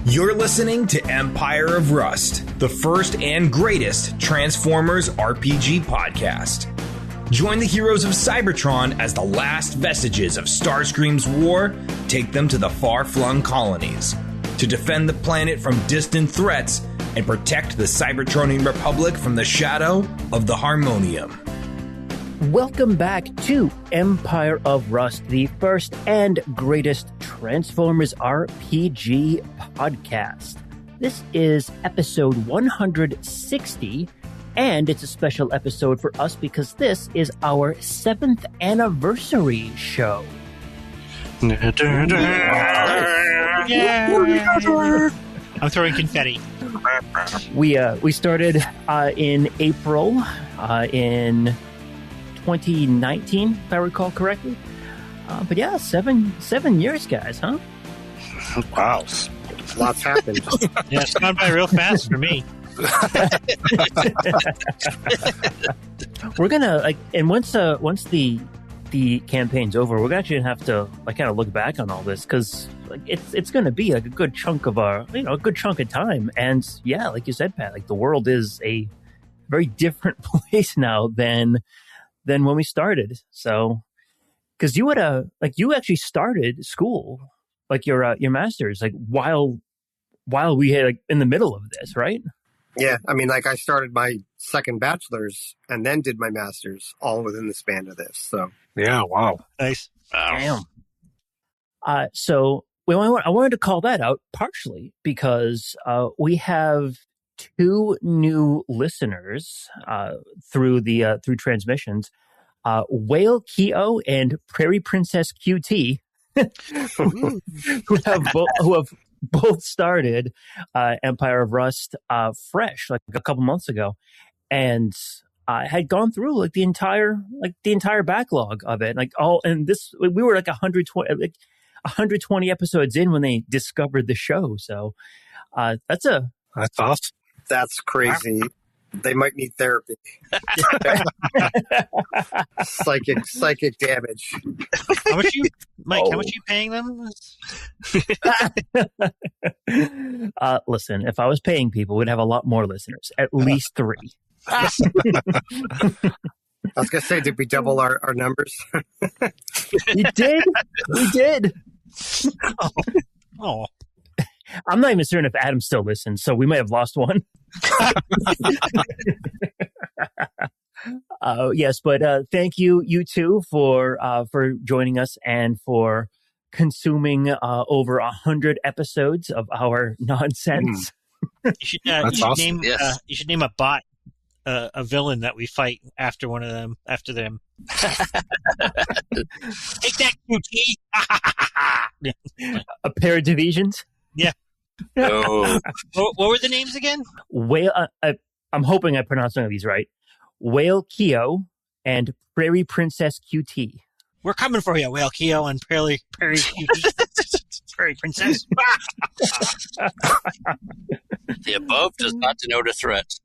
You're listening to Empire of Rust, the first and greatest Transformers RPG podcast. Join the heroes of Cybertron as the last vestiges of Starscream's war take them to the far-flung colonies to defend the planet from distant threats and protect the Cybertronian Republic from the shadow of the Harmonium. Welcome back to Empire of Rust, the first and greatest Transformers RPG podcast. This is episode 160, and it's a special episode for us because this is our 7th anniversary show. I'm throwing confetti. We started in April in 2019, if I recall correctly. But yeah, seven years, guys, huh? Wow. Lots happened. Yeah, it's gone by real fast for me. We're gonna and once the campaign's over, we're actually gonna have to kind of look back on all this because it's gonna be a good chunk of a good chunk of time. And yeah, like you said, Pat, the world is a very different place now than when we started. So, because you had you actually started school, your master's, while we had in the middle of this, right? Yeah, I mean, I started my second bachelor's and then did my master's all within the span of this. So yeah, wow, nice. Damn. So I wanted to call that out partially because we have 2 new listeners through transmissions, Whale Keo and Prairie Princess QT, who have both started Empire of Rust fresh a couple months ago, and I had gone through the entire backlog of it, we were 120 episodes in when they discovered the show. So that's awesome. That's crazy. They might need therapy. Psychic damage. How much you paying them? Listen, if I was paying people, we'd have a lot more listeners, at least 3. I was going to say, did we double our numbers? We did. Oh. I'm not even certain if Adam still listens, so we may have lost one. Yes, but thank you two for joining us and for consuming over 100 episodes of our nonsense. You should awesome. You should name a bot a villain that we fight after one of them. After them, take that, QT. A pair of divisions. Yeah. Oh. What were the names again? Whale. I'm hoping I pronounced some of these right. Whale Keo and Prairie Princess QT. We're coming for you, Whale Keo and Prairie QT. Prairie Princess. The above does not denote a threat.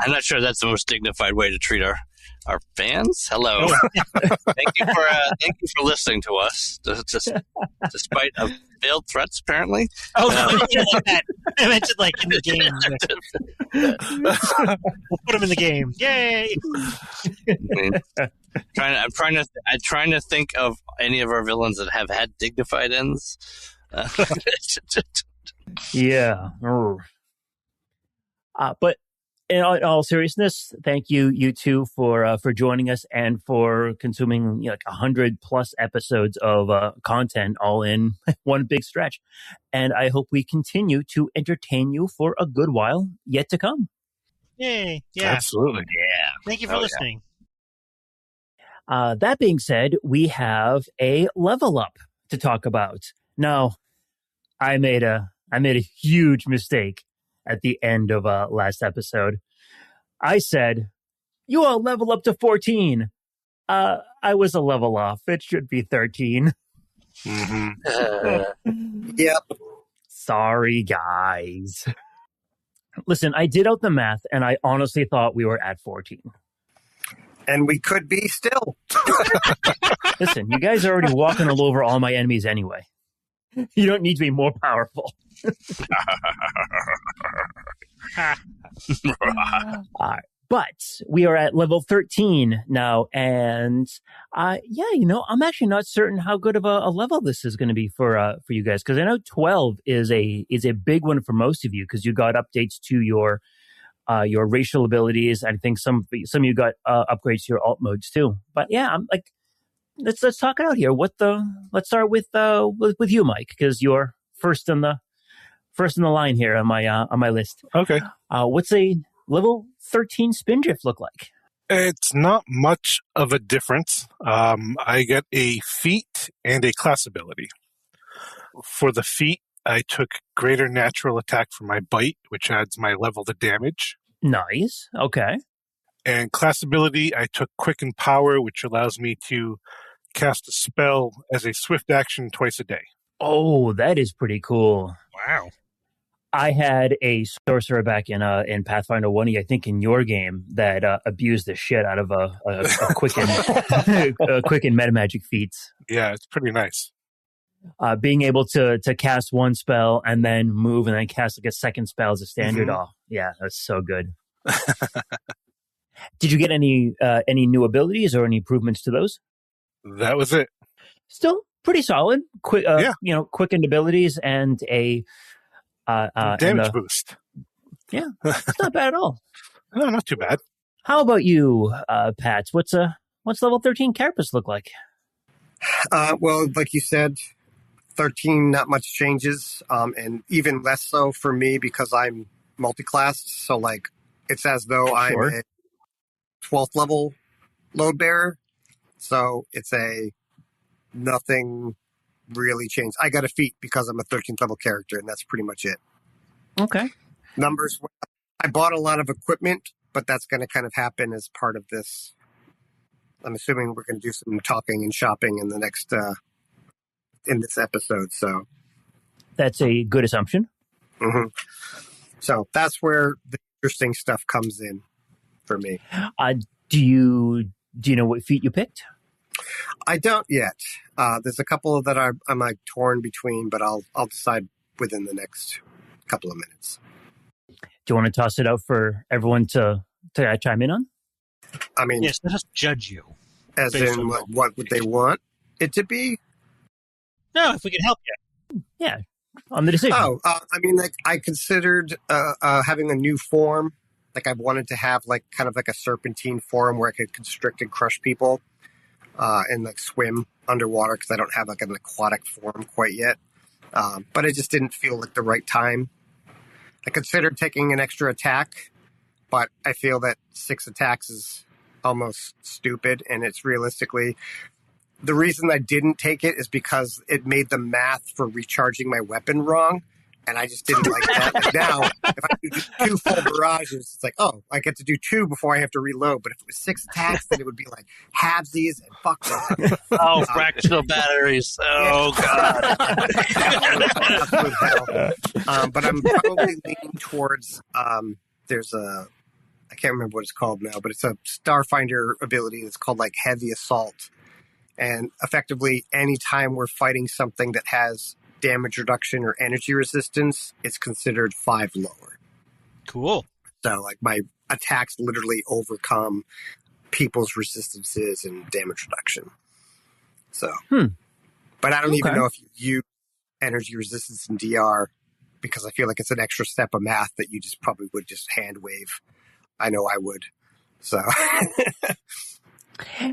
I'm not sure that's the most dignified way to treat our fans. Hello. Thank you for listening to us, despite veiled threats, apparently. Oh, no, I didn't mean like that. I meant in the game. We'll put them in the game. Yay! I'm trying to think of any of our villains that have had dignified ends. Yeah. But in all seriousness, thank you two for joining us and for consuming 100 plus episodes of content all in one big stretch. And I hope we continue to entertain you for a good while yet to come. Yay! Yeah, absolutely. Yeah. Thank you for listening. That being said, we have a level up to talk about. Now, I made a huge mistake at the end of last episode. I said, you all level up to 14. I was a level off. It should be 13. Mm-hmm. Yep. Sorry, guys. Listen, I did out the math, and I honestly thought we were at 14. And we could be still. Listen, you guys are already walking all over all my enemies anyway. You don't need to be more powerful. But we are at level 13 now, and I'm actually not certain how good of a level this is going to be for you guys, because I know 12 is a big one for most of you, because you got updates to your racial abilities. I think some of you got upgrades to your alt modes too. But yeah, I'm like, let's talk it out here. Let's start with you, Mike, because you're first in the line here on my list. Okay. What's a level 13 Spindrift look like? It's not much of a difference. I get a feat and a class ability. For the feat, I took greater natural attack for my bite, which adds my level to damage. Nice. Okay. And class ability, I took quicken power, which allows me to cast a spell as a swift action twice a day. Oh, that is pretty cool. Wow. I had a sorcerer back in Pathfinder 1E, I think in your game, that abused the shit out of a quicken quicken metamagic feats. Yeah, it's pretty nice. Being able to cast one spell and then move and then cast like a second spell as a standard. Mm-hmm. Oh, yeah, that's so good. Did you get any new abilities or any improvements to those? That was it. Still pretty solid. Quickened abilities and a damage boost. Yeah, it's not bad at all. No, not too bad. How about you, Pats? What's level 13 Carapace look like? Well, like you said, 13, not much changes, and even less so for me because I'm multi-classed. So, like, it's as though I'm a 12th level load bearer. So it's nothing really changed. I got a feat because I'm a 13th level character, and that's pretty much it. Okay. Numbers. I bought a lot of equipment, but that's going to kind of happen as part of this. I'm assuming we're going to do some talking and shopping in the next in this episode. So that's a good assumption. Mm-hmm. So that's where the interesting stuff comes in for me. Do you know what feat you picked? I don't yet. There's a couple that I'm like torn between, but I'll decide within the next couple of minutes. Do you want to toss it out for everyone to chime in on? I mean, yes, let us judge you. As in, what would they want it to be? No, if we can help you. Yeah, on the decision. Oh, I mean, like I considered having a new form. Like I wanted to have like kind of like a serpentine form where I could constrict and crush people and like swim underwater because I don't have like an aquatic form quite yet. But it just didn't feel like the right time. I considered taking an extra attack, but I feel that 6 attacks is almost stupid, and it's realistically the reason I didn't take it is because it made the math for recharging my weapon wrong, and I just didn't like that. Like now, if I do 2 full barrages, it's like, oh, I get to do 2 before I have to reload. But if it was 6 attacks, then it would be like halvesies and fuck that. Oh, fractional batteries. Oh, God. Absolute hell. But I'm probably leaning towards, there's I can't remember what it's called now, but it's a Starfinder ability that's called like Heavy Assault. And effectively, anytime we're fighting something that has damage reduction or energy resistance, it's considered 5 lower. Cool. So like my attacks literally overcome people's resistances and damage reduction. So, but I don't even know if you use energy resistance in DR because I feel like it's an extra step of math that you just probably would just hand wave. I know I would. So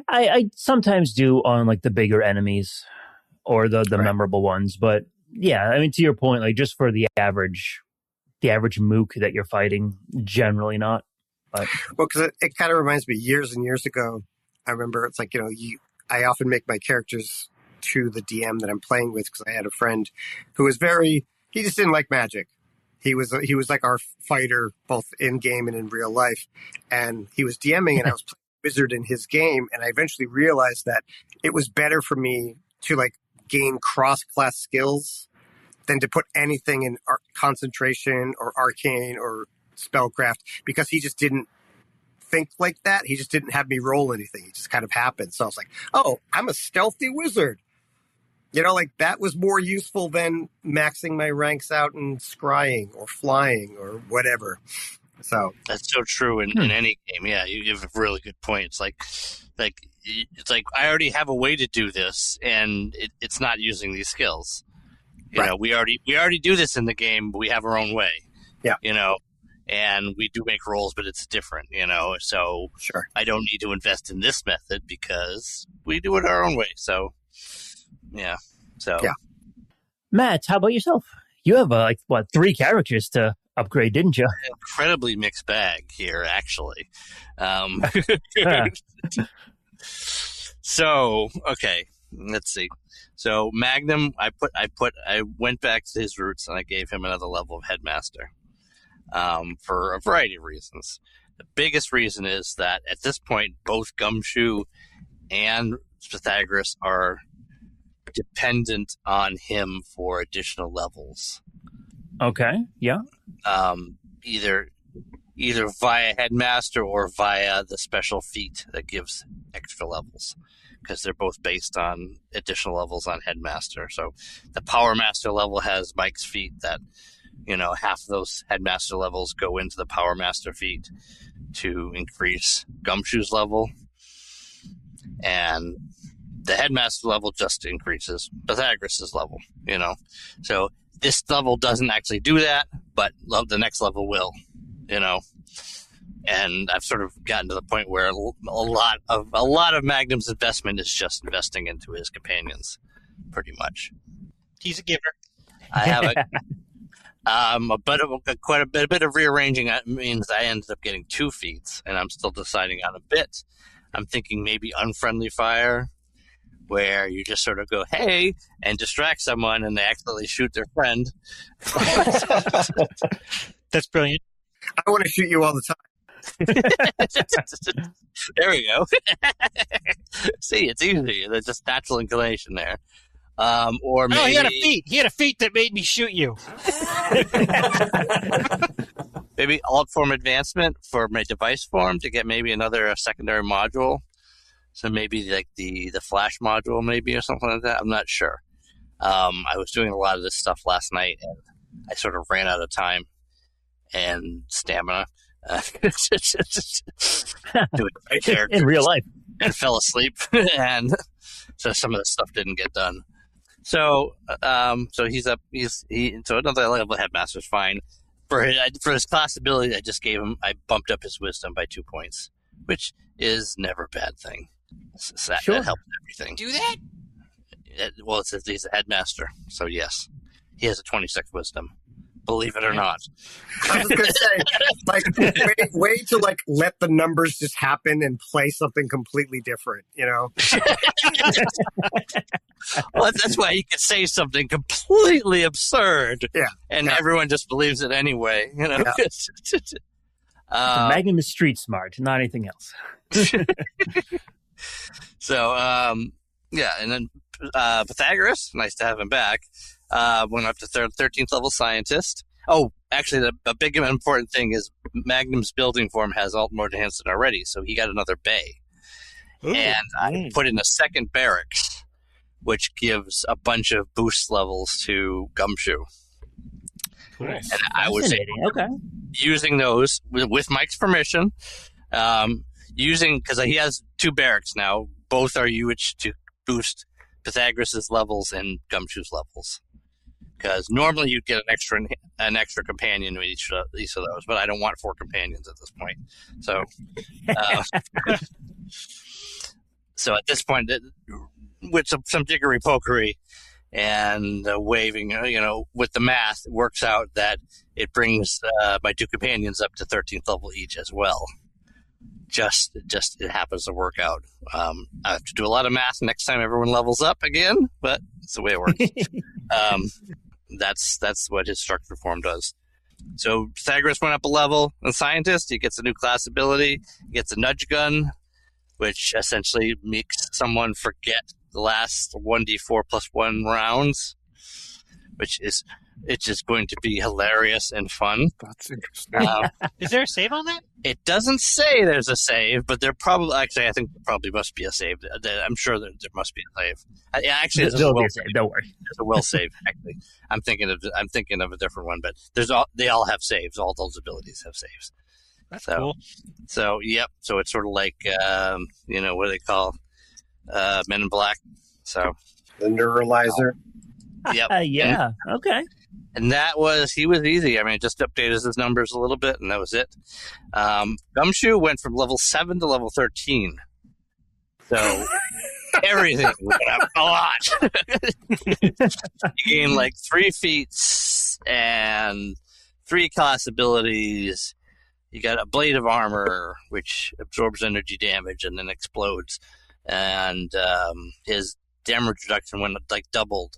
I sometimes do on like the bigger enemies or the memorable ones, but yeah, I mean to your point, like just for the average mook that you're fighting, generally not. But well, because it kind of reminds me years and years ago. I remember it's like I often make my characters to the DM that I'm playing with because I had a friend who was he just didn't like magic. He was like our fighter both in game and in real life, and he was DMing and I was playing wizard in his game, and I eventually realized that it was better for me to like gain cross-class skills than to put anything in concentration or arcane or spellcraft because he just didn't think like that. He just didn't have me roll anything. It just kind of happened. So I was like, oh, I'm a stealthy wizard. Like that was more useful than maxing my ranks out in scrying or flying or whatever. So that's so true in any game. Yeah, you have a really good point. It's like I already have a way to do this, and it's not using these skills. You know, we already do this in the game, but we have our own way. Yeah. And we do make rolls, but it's different. So sure, I don't need to invest in this method because we do it our own way. So yeah. Matt, how about yourself? You have 3 characters to upgrade, didn't you? Incredibly mixed bag here, actually. So, okay, let's see. So Magnum, I went back to his roots and I gave him another level of headmaster, for a variety of reasons. The biggest reason is that at this point, both Gumshoe and Pythagoras are dependent on him for additional levels. Okay, yeah. Either via headmaster or via the special feat that gives extra levels, because they're both based on additional levels on headmaster. So the power master level has Mike's feat that, half of those headmaster levels go into the power master feat to increase Gumshoe's level, and the headmaster level just increases Pythagoras' level. So this level doesn't actually do that, but the next level will. And I've sort of gotten to the point where a lot of Magnum's investment is just investing into his companions, pretty much. He's a giver. I have quite a bit of rearranging. That means I ended up getting 2 feats, and I'm still deciding on a bit. I'm thinking maybe unfriendly fire, where you just sort of go, hey, and distract someone, and they accidentally shoot their friend. That's brilliant. I want to shoot you all the time. There we go. See, it's easy. There's just natural inclination there. Or maybe... Oh, he had a feat. He had a feat that made me shoot you. Maybe alt form advancement for my device form to get maybe another secondary module. So maybe like the flash module, maybe, or something like that. I'm not sure. I was doing a lot of this stuff last night, and I sort of ran out of time and stamina. Doing in real life, and fell asleep, and so some of the stuff didn't get done. So he's up. So another level headmaster's fine. For his class ability, I bumped up his wisdom by 2 points, which is never a bad thing. So that helps everything. Do that? Well, it says he's a headmaster, so yes, he has a 26 wisdom. Believe it or not. I was going to say, way to let the numbers just happen and play something completely different, Well, that's why you could say something completely absurd, and everyone just believes it anyway. The Magnum is street smart, not anything else. So, and then Pythagoras, nice to have him back. Went up to 13th level scientist. Oh, actually, the big and important thing is Magnum's building form has alt mode enhancement already, so he got another bay. Ooh, and I put in a second barracks, which gives a bunch of boost levels to Gumshoe. Nice. And I was using those with Mike's permission, because he has 2 barracks now. Both are used to boost Pythagoras' levels and Gumshoe's levels. Because normally you'd get an extra companion with each of those, but I don't want 4 companions at this point. So, so at this point, with some jiggery-pokery and waving, with the math, it works out that it brings my 2 companions up to 13th level each as well. Just it happens to work out. I have to do a lot of math next time everyone levels up again, but it's the way it works. That's what his structure form does. So Pythagoras went up a level. In scientist, he gets a new class ability. He gets a nudge gun, which essentially makes someone forget the last 1d4 + 1 rounds, which is It's just going to be hilarious and fun. That's interesting. Is there a save on that? It doesn't say there's a save, but there probably actually I think there probably must be a save. I'm sure there must be a save. Actually, there's a will save. Don't worry. There's a will save. Actually, I'm thinking of a different one, but they all have saves. All those abilities have saves. That's cool. So yep. So it's sort of like what do they call Men in Black? So The neuralizer. Yep. Yeah. Okay. And he was easy. I mean, it just updated his numbers a little bit, and that was it. Gumshoe went from level 7 to level 13. So everything went up a lot. You gain like 3 feats and 3 class abilities. You got a blade of armor, which absorbs energy damage and then explodes. And his damage reduction went like doubled.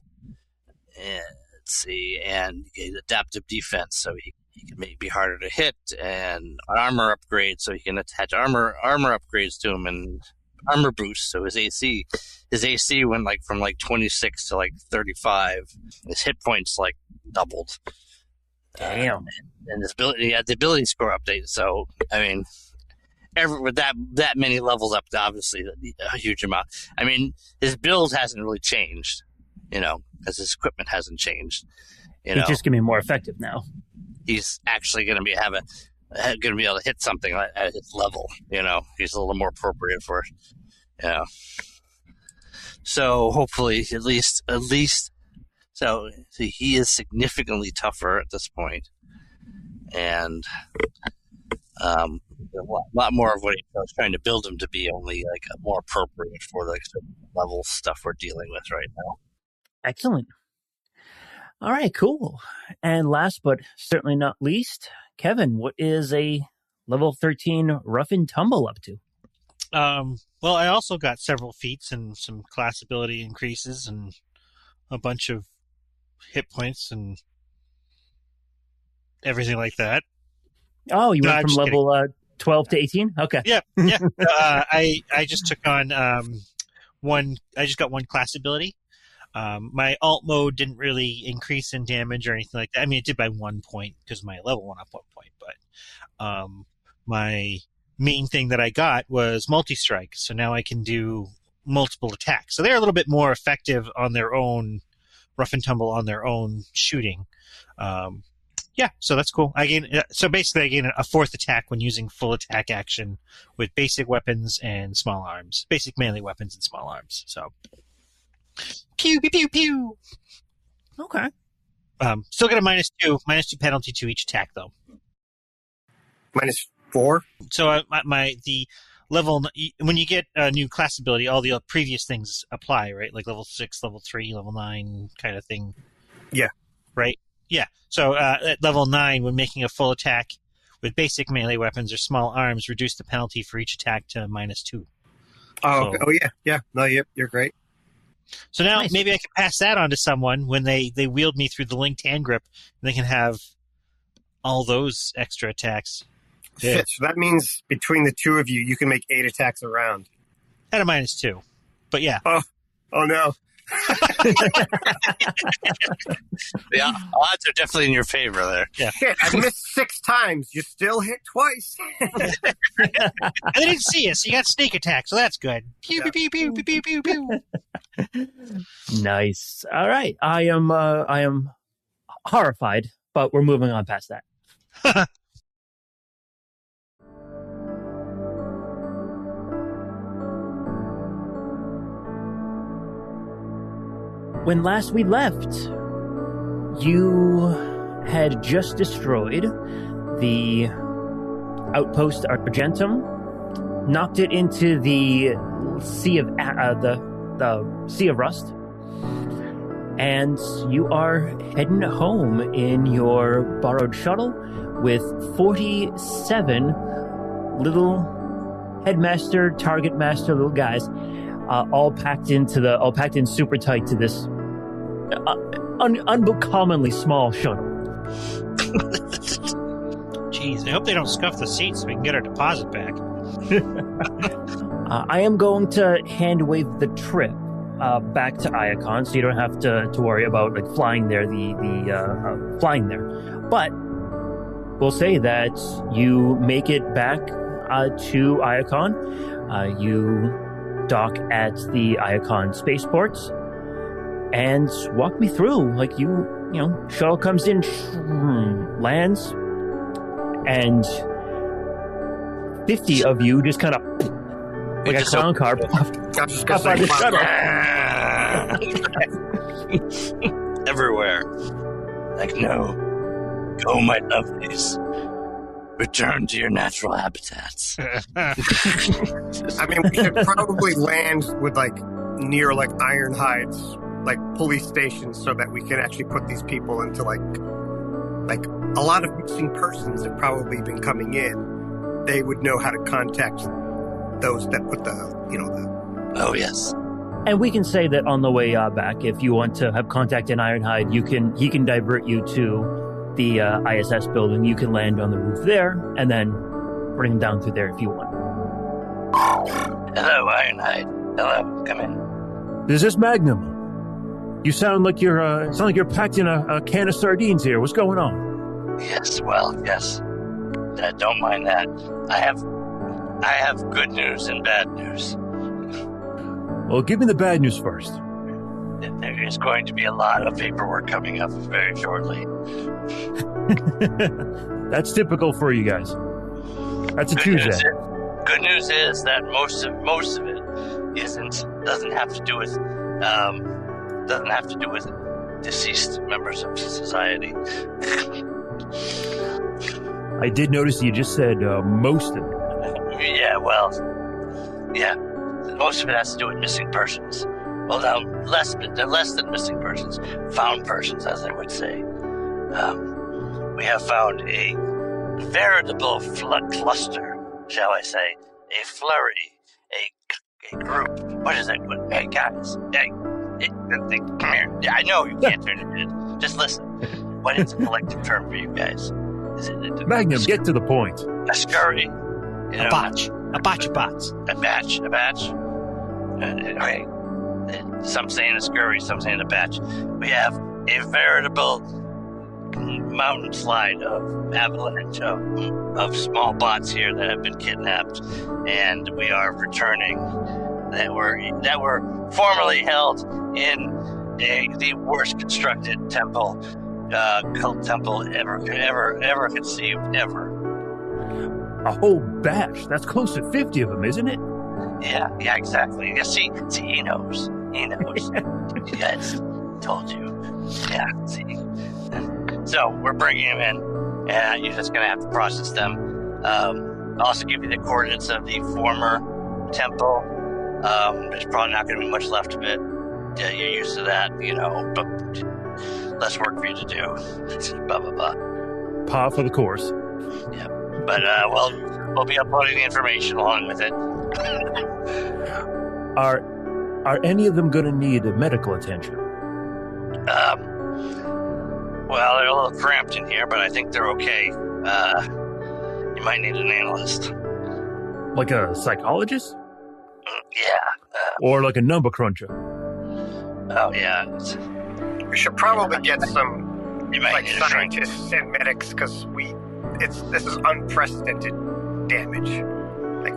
And let's see, and adaptive defense, so he can maybe be harder to hit, and armor upgrades, so he can attach armor upgrades to him, and armor boost. So his AC went like from like 26 to like 35. His hit points like doubled. Damn. And his ability, he had the ability score update. So I mean, with that many levels up, obviously a huge amount. I mean, his build hasn't really changed. Because his equipment hasn't changed. He's just going to be more effective now. He's actually going to be able to hit something at his level. He's a little more appropriate for it. So hopefully, at least, so he is significantly tougher at this point, and a lot more of what I was trying to build him to be, only like more appropriate for the level stuff we're dealing with right now. Excellent. All right, cool. And last but certainly not least, Kevin, what is a level 13 Rough and Tumble up to? Well, I also got several feats and some class ability increases and a bunch of hit points and everything like that. Oh, you went from level 12 to 18? Okay. Yeah. I just took on I just got one class ability. My alt mode didn't really increase in damage or anything like that. I mean, it did by 1 point because my level went up 1 point, but my main thing that I got was multi-strike, so now I can do multiple attacks. So they're a little bit more effective on their own, rough and tumble on their own shooting. So that's cool. So basically I gain a 4th attack when using full attack action with basic weapons and small arms. Basic melee weapons and small arms, so... Pew, pew, pew, pew. Okay. Still get a -2 penalty to each attack, though. -4? So the level, when you get a new class ability, all the previous things apply, right? Like level 6, level 3, level 9 kind of thing. Yeah. Right? Yeah. So at level 9, when making a full attack with basic melee weapons or small arms, reduce the penalty for each attack to -2. Oh, yeah. No, you're great. So now maybe I can pass that on to someone when they wield me through the linked hand grip, and they can have all those extra attacks. Yeah. Shit, so that means between the two of you, you can make 8 attacks a round. At a -2. But yeah. Oh no. The odds are definitely in your favor there. Yeah. Shit, I missed 6 times. You still hit twice. I didn't see you, so you got sneak attack, so that's good. Pew, pew, pew, pew, pew, pew, pew. Nice. All right. I am horrified, but we're moving on past that. When last we left, you had just destroyed the Outpost Argentum, knocked it into the sea of the Sea of Rust, and you are heading home in your borrowed shuttle with 47 little headmaster, target master, little guys. All packed in super tight to this uncommonly small shuttle. Jeez, I hope they don't scuff the seats so we can get our deposit back. I am going to hand wave the trip back to Iacon, so you don't have to worry about like flying there. Flying there, but we'll say that you make it back to Iacon. You dock at the Iacon spaceports, and walk me through. Like you know, shuttle comes in, lands, and 50 of you just kind of like a clown car pop out the shuttle. Everywhere. Like, no. Go, my lovelies. Return to your natural habitats. I mean, we should probably land with near Ironhide's police stations so that we can actually put these people into like a lot of missing persons have probably been coming in. They would know how to contact those that put the. Oh, yes. And we can say that on the way back, if you want to have contact in Ironhide, he can divert you to the ISS building. You can land on the roof there, and then bring them down through there if you want. Hello, Ironhide. Hello, come in. This is Magnum. You sound like you're packed in a can of sardines here. What's going on? Yes, well, yes. Don't mind that. I have good news and bad news. Well, give me the bad news first. There is going to be a lot of paperwork coming up very shortly. That's typical for you guys. That's a Tuesday. Good news is that most of it doesn't have to do with deceased members of society. I did notice you just said most of it. Yeah, well, yeah. Most of it has to do with missing persons. Well, now, less than missing persons. Found persons, as they would say. We have found a veritable cluster, shall I say. A flurry. A group. What is it? Hey, guys. Hey, come here. I know you can't turn it in. Just listen. What is a collective term for you guys? Is it Magnum, get to the point. A scurry. A batch. A batch of bats. A batch. Okay. Some saying a scurry, some saying a batch. We have a veritable mountain slide of avalanche of small bots here that have been kidnapped, and we are returning. That were formerly held in the worst constructed temple, cult temple ever conceived ever. A whole batch. That's close to 50 of them, isn't it? Yeah, exactly. Yeah, see, he knows. You guys told you. Yeah, see. So we're bringing him in, and you're just gonna have to process them. I'll also give you the coordinates of the former temple. There's probably not gonna be much left of it. Yeah, you're used to that, but less work for you to do. Blah blah blah. Par for the course. Yeah, but we'll be uploading the information along with it. Are any of them going to need medical attention? Well, they're a little cramped in here, but I think they're okay. You might need an analyst. Like a psychologist? Yeah. Or like a number cruncher? Oh, yeah. We should probably get some You might need a shrink. scientists and medics because this is unprecedented damage. No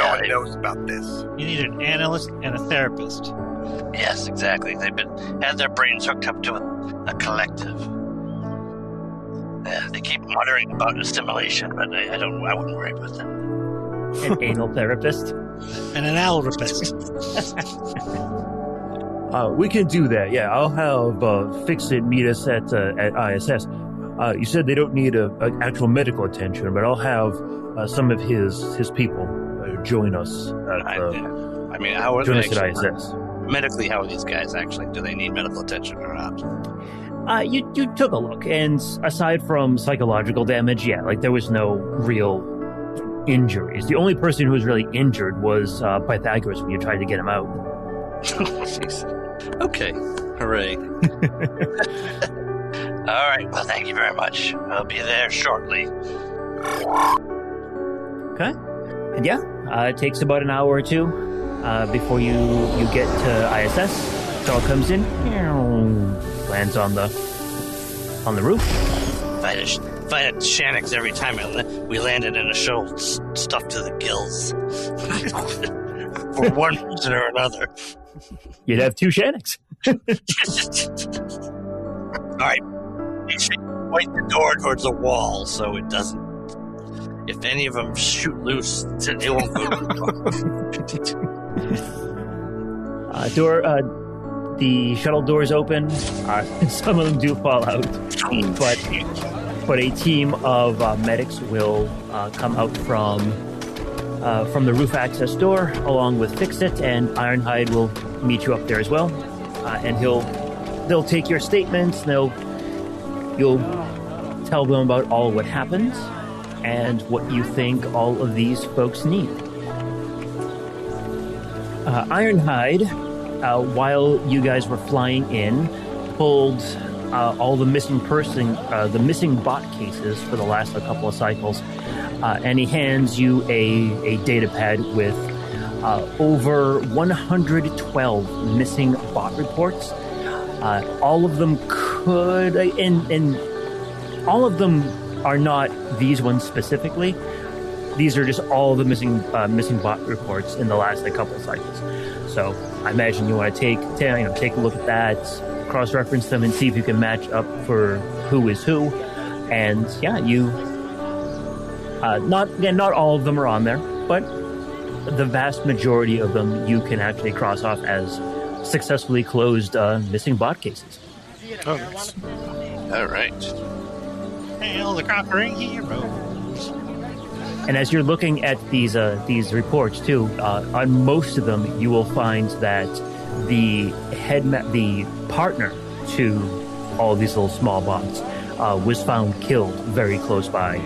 one knows about this. You need an analyst and a therapist. Yes, exactly. They've had their brains hooked up to a collective. Yeah, they keep muttering about assimilation, but I wouldn't worry about that. An anal therapist. And an alrapist. We can do that. Yeah, I'll have Fix-It meet us at ISS. You said they don't need an actual medical attention, but I'll have some of his people join us at ISS. Medically, how are these guys actually? Do they need medical attention or not? You took a look, and aside from psychological damage, there was no real injuries. The only person who was really injured was Pythagoras when you tried to get him out. Jeez. Okay. Hooray. All right. Well, thank you very much. I'll be there shortly. Okay. And it takes about an hour or two. before you get to ISS. It all comes in, lands on the roof. If I had Shannix every time we landed in a shoal stuffed to the gills for one reason or another. You'd have 2 Shannix. All right. You should point the door towards the wall so it doesn't. If any of them shoot loose, it won't go to the door. The shuttle doors open. Some of them do fall out, but a team of medics will come out from the roof access door, along with Fix-It, and Ironhide will meet you up there as well. And they'll take your statements. And you'll tell them about all what happened and what you think all of these folks need. Ironhide, while you guys were flying in, pulled all the missing bot cases for the last couple of cycles, and he hands you a data pad with over 112 missing bot reports. All of them could, and all of them are not these ones specifically. These are just all the missing bot reports in the last couple of cycles. So I imagine you want to take a look at that, cross-reference them, and see if you can match up for who is who. And yeah, not all of them are on there, but the vast majority of them you can actually cross off as successfully closed missing bot cases. Oh, nice. All right. Hail the conquering heroes. And as you're looking at these reports too, on most of them you will find that the the partner to all these little small bots was found killed very close by,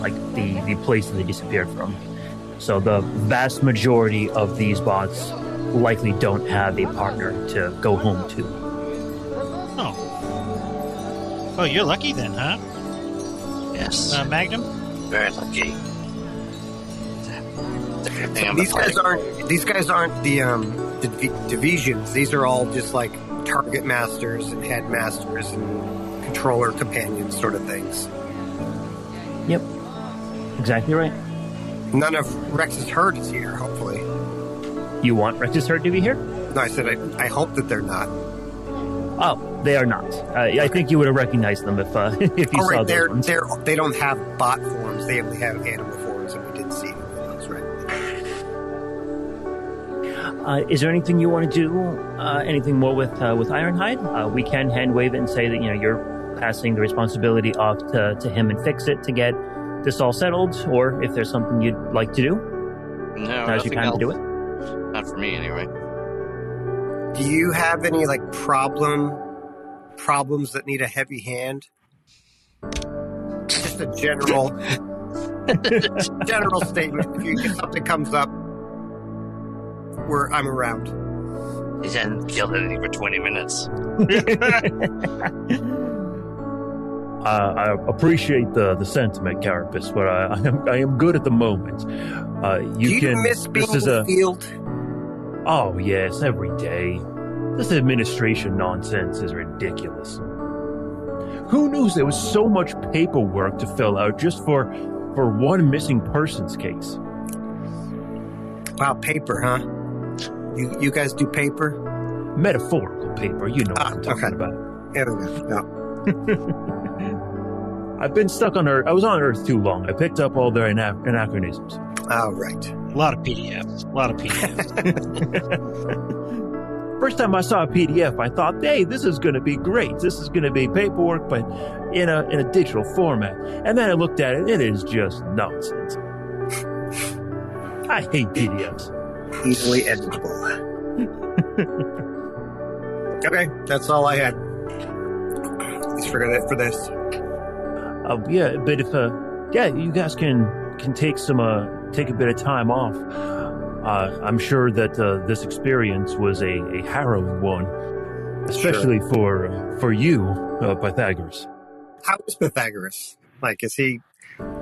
like the place that they disappeared from. So the vast majority of these bots likely don't have a partner to go home to. Oh, you're lucky then, huh? Yes. Magnum? Very lucky. These guys aren't the divisions. These are all just like target masters and headmasters and controller companions sort of things. Yep. Exactly right. None of Rex's herd is here, hopefully. You want Rex's herd to be here? No, I said I hope that they're not. Oh, they are not. I think you would have recognized them if you saw those ones. They don't have bot forms. They only have animal forms, and we didn't see them. That's right. Is there anything you want to do? Anything more with Ironhide? We can hand wave it and say that you're passing the responsibility off to him and Fix-It to get this all settled. Or if there's something you'd like to do, No, now's your time to do it. Not for me, anyway. Do you have any like problems that need a heavy hand? Just a general statement. If something comes up, I'm around. He hasn't killed anything for 20 minutes. I appreciate the sentiment, Carapace, but I am good at the moment. Do you miss being in the field? Oh, yes, every day. This administration nonsense is ridiculous. Who knew there was so much paperwork to fill out just for one missing persons case? Wow, paper, huh? You guys do paper? Metaphorical paper, you know what I'm talking about. Yeah. I've been stuck on Earth. I was on Earth too long. I picked up all their anachronisms. Oh, right. A lot of PDFs. First time I saw a PDF, I thought, hey, this is going to be great. This is going to be paperwork, but in a digital format. And then I looked at it. It is just nonsense. I hate PDFs. Easily editable. Okay, that's all I had. Let's forget it for this. Yeah, but if you guys can take a bit of time off. I'm sure that this experience was a harrowing one, especially for you, Pythagoras. How is Pythagoras? Like, is he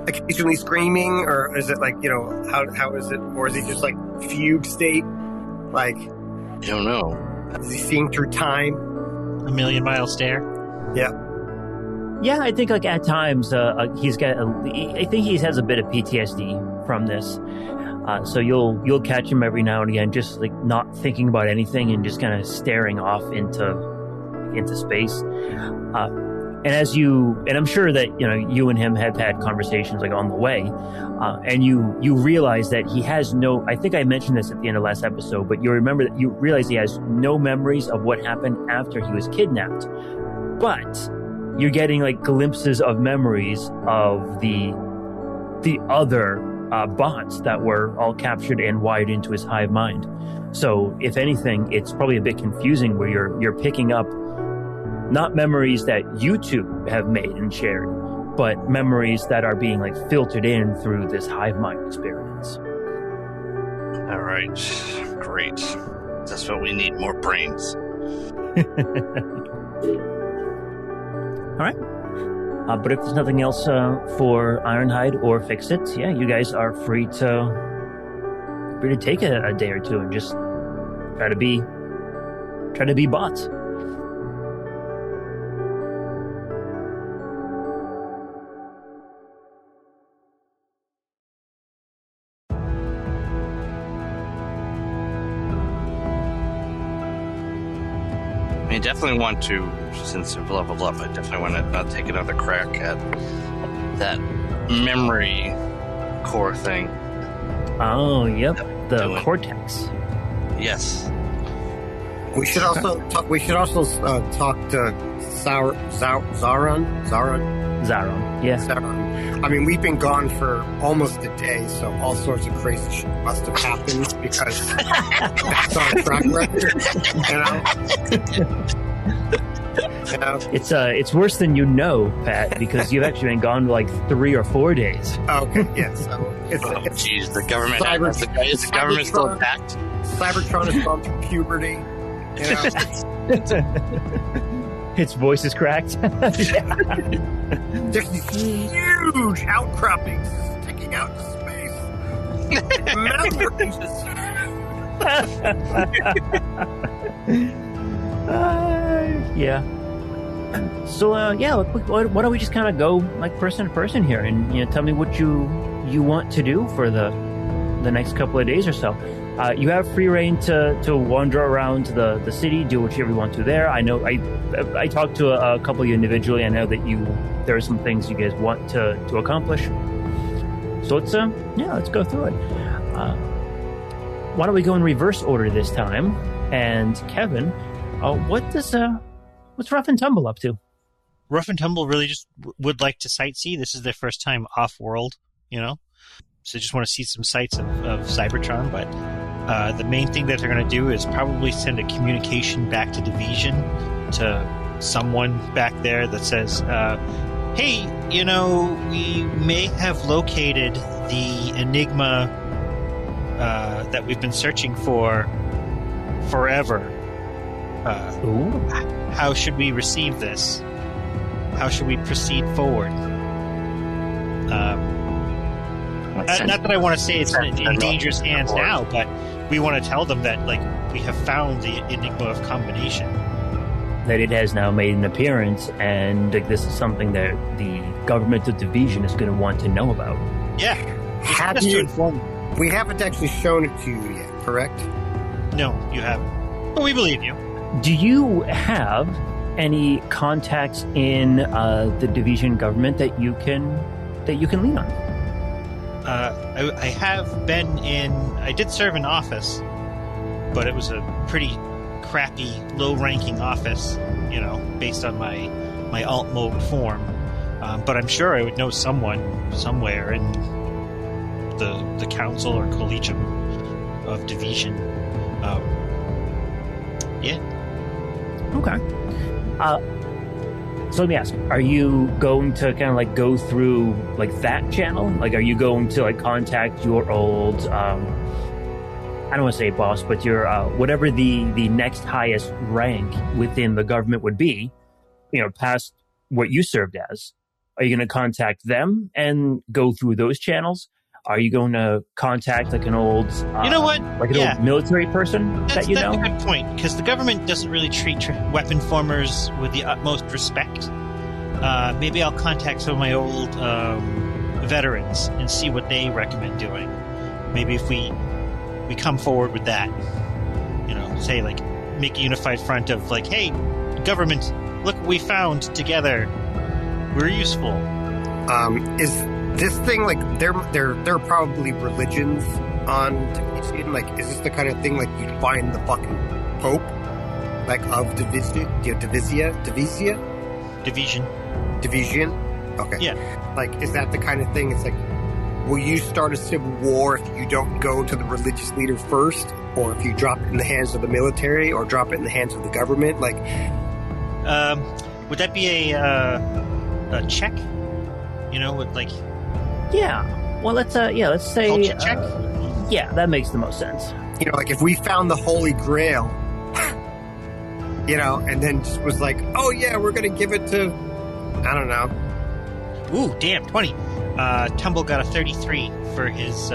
occasionally screaming, or is it like, how is it, or is he just like fugue state? Like, I don't know. is he seeing through time? A million-mile stare. Yeah. Yeah, I think like at times he's got. I think he has a bit of PTSD from this. So you'll catch him every now and again, just like not thinking about anything and just kind of staring off into space. And I'm sure that you and him have had conversations like on the way, and you realize that he has no. I think I mentioned this at the end of last episode, but you realize he has no memories of what happened after he was kidnapped, but you're getting like glimpses of memories of the other bots that were all captured and wired into his hive mind. So if anything, it's probably a bit confusing where you're picking up not memories that you two have made and shared, but memories that are being like filtered in through this hive mind experience. All right, great. That's what we need, more brains. All right. But if there's nothing else for Ironhide or Fix-It, yeah, you guys are free to take a day or two and just try to be bots. I definitely want to, since we've leveled up, I definitely want to take another crack at that memory core thing. Oh, yep, the Doing. cortex. Yes. We should also talk. We should also talk to Zaron. Yeah. Zaron. I mean, we've been gone for almost a day, so all sorts of crazy shit must have happened because that's our track record. You know? It's worse than Pat, because you've actually been gone like 3 or 4 days. Okay, yeah. So Jeez, the government is the government still intact? Cybertron has gone through puberty. Its voice is cracked. There's these huge outcroppings sticking out into space. Mountain ranges. Yeah. So why don't we just kind of go like person to person here, and tell me what you want to do for the next couple of days or so. You have free reign to wander around the city, do whatever you want to there. I know I talked to a couple of you individually. I know that there are some things you guys want to accomplish. So let's go through it. Why don't we go in reverse order this time? And Kevin, what's Rough and Tumble up to? Rough and Tumble really just would like to sightsee. This is their first time off-world, So just want to see some sights of Cybertron, but the main thing that they're going to do is probably send a communication back to Division to someone back there that says, hey, we may have located the Enigma that we've been searching for forever. How should we receive this? How should we proceed forward? Not that I want to say it's in dangerous hands now, but we want to tell them that we have found the Enigma of combination. That it has now made an appearance, and this is something that the government of Division is going to want to know about. Yeah. We haven't actually shown it to you yet, correct? No, you haven't. But we believe you. Do you have any contacts in the Division government that you can lean on? I have been I did serve in office, but it was a pretty crappy, low-ranking office, based on my alt mode form. But I'm sure I would know someone somewhere in the council or collegium of Division. Yeah. Okay. So let me ask, are you going to kind of go through that channel? Are you going to contact your old, I don't want to say boss, but your, whatever the next highest rank within the government would be, past what you served as? Are you going to contact them and go through those channels? Are you going to contact like an old, you know what? like an old military person that you know? That's a good point, because the government doesn't really treat weapon formers with the utmost respect. Maybe I'll contact some of my old veterans and see what they recommend doing. Maybe if we come forward with that, say like make a unified front of like, hey, government, look what we found together. We're useful. Is this thing like there are probably religions on Division? Like, is this the kind of thing like you'd find the fucking Pope, like of Division? Okay. Yeah. Like, is that the kind of thing? It's like, will you start a civil war if you don't go to the religious leader first, or if you drop it in the hands of the military, or drop it in the hands of the government? Like, would that be a check? With like. Yeah. Well, let's say. Culture check? Yeah, that makes the most sense. Like if we found the Holy Grail, and then just was like, oh yeah, we're gonna give it to, I don't know. Ooh, damn, 20. Tumble got a 33 for his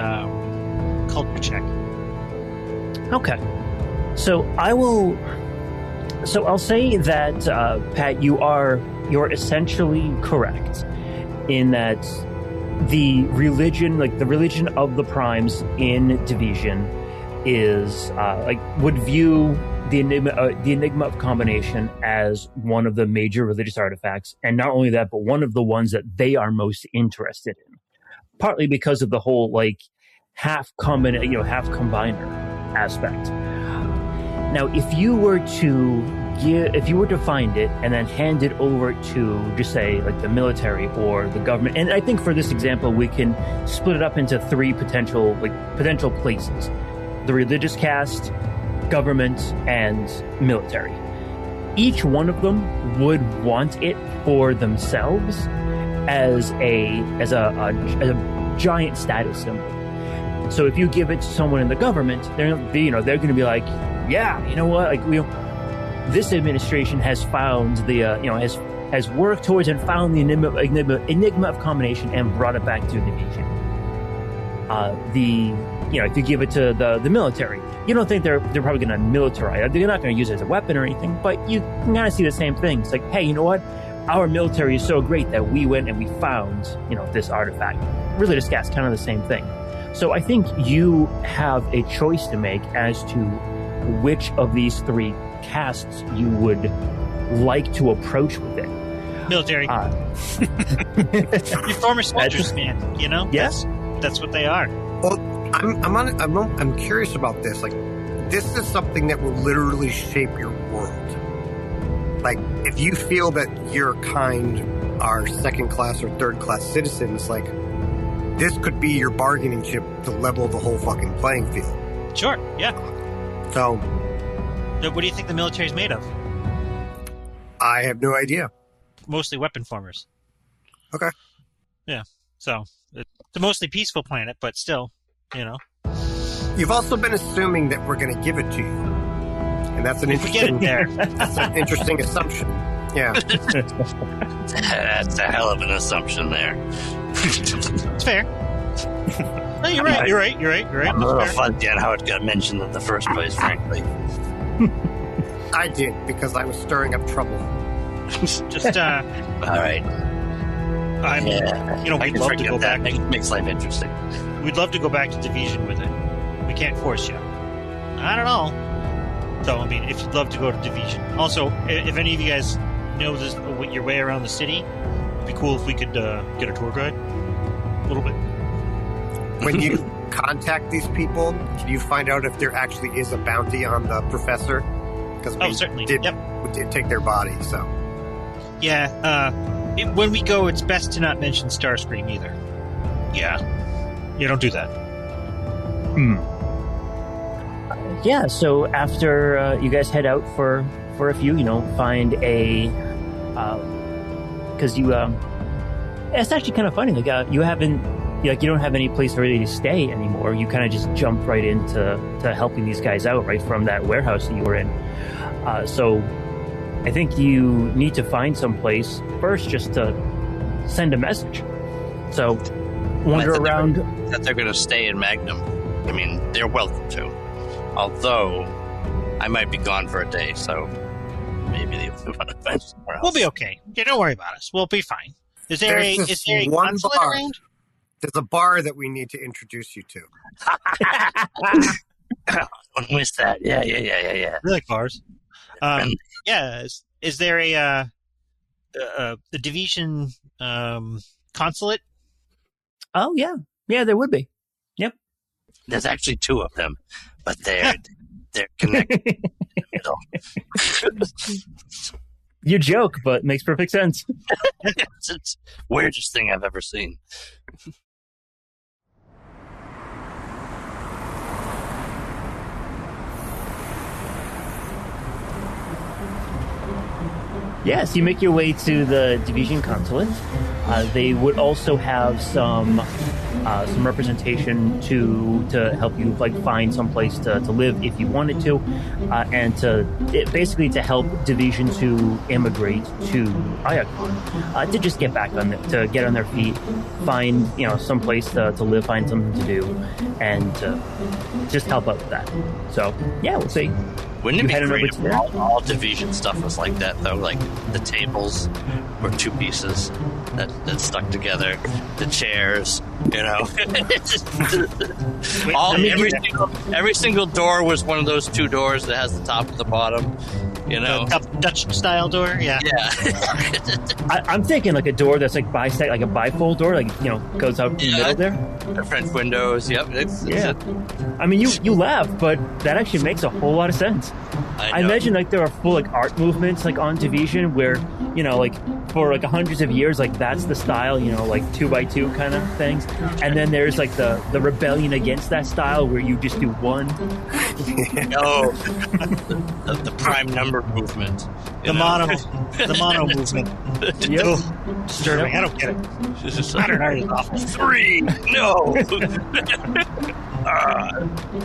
culture check. Okay. So I'll say that, Pat, you're essentially correct in that the religion of the Primes in Division is would view the Enigma of Combination as one of the major religious artifacts, and not only that, but one of the ones that they are most interested in. Partly because of the whole half combiner aspect. Now, if you were to find it and then hand it over to, just say, like the military or the government, and I think for this example we can split it up into three potential places: the religious caste, government, and military. Each one of them would want it for themselves as a giant status symbol. So if you give it to someone in the government, they're going to be like, yeah, you know what, this administration has found has worked towards and found the enigma of combination and brought it back to Division. If you give it to the military, you don't think they're probably going to militarize it. They're not going to use it as a weapon or anything, but you can kind of see the same thing. It's like, hey, you know what? Our military is so great that we went and we found, this artifact. Religious caste, kind of the same thing. So I think you have a choice to make as to which of these three castes you would like to approach with it. Military. Your former soldiers, man. Yes, that's what they are. Well, I'm curious about this. Like, this is something that will literally shape your world. Like, if you feel that your kind are second-class or third-class citizens, like, this could be your bargaining chip to level the whole fucking playing field. Sure, yeah. So, what do you think the military's made of? I have no idea. Mostly weapon formers. Okay. Yeah, so it's a mostly peaceful planet, but still, You've also been assuming that we're going to give it to you. And that's an interesting that's an interesting assumption. Yeah. That's a hell of an assumption there. It's fair. No, you're right. You're right. I'm a little fuzzy on how it got mentioned in the first place, frankly. I did, because I was stirring up trouble. Just, all right. I mean, we'd love to go back. Makes life interesting. We'd love to go back to Division with it. We can't force you. I don't know. So, I mean, if you'd love to go to Division. Also, if any of you guys know your way around the city, it'd be cool if we could get a tour guide. A little bit. When you contact these people, can you find out if there actually is a bounty on the professor? Because we certainly. did take their body, so. Yeah, when we go, it's best to not mention Starscream either. Yeah, don't do that. Yeah, so after you guys head out for a few, find a... Because it's actually kind of funny. You haven't... you don't have any place really to stay anymore. You kind of just jump right into helping these guys out right from that warehouse that you were in. So I think you need to find some place first just to send a message. So wander around. That they're going to stay in Magnum. I mean, they're welcome to. Although, I might be gone for a day, so maybe they want to find somewhere else. We'll be okay. Yeah, don't worry about us. We'll be fine. Is there a consulate around? There's a bar that we need to introduce you to. I missed that. Yeah. We like bars. Yeah. Is there a division consulate? Oh, yeah. Yeah, there would be. Yep. There's actually two of them, but they're connected in the middle. You joke, but makes perfect sense. It's the weirdest thing I've ever seen. Yes, you make your way to the division consulate. They would also have some representation to help you find some place to live if you wanted to, and basically to help division to immigrate to Iacon, to just get back to get on their feet, find some place to live, find something to do, and just help out with that. So yeah, we'll see. Wouldn't it be great if all division stuff was like that, though? Like, the tables were two pieces that stuck together, the chairs, every single door was one of those two doors that has the top and the bottom, Dutch-style door, yeah. I'm thinking like a door that's like like a bifold door, goes out in the middle there. The French windows, yep. I mean, you laugh, but that actually makes a whole lot of sense. I imagine there are full art movements on Division where for hundreds of years that's the style, 2x2 kind of things, and then there's the rebellion against that style where you just do one. The prime number movement, the mono movement. Yep. Disturbing. I don't get it. Ironhide is awful. 3. No.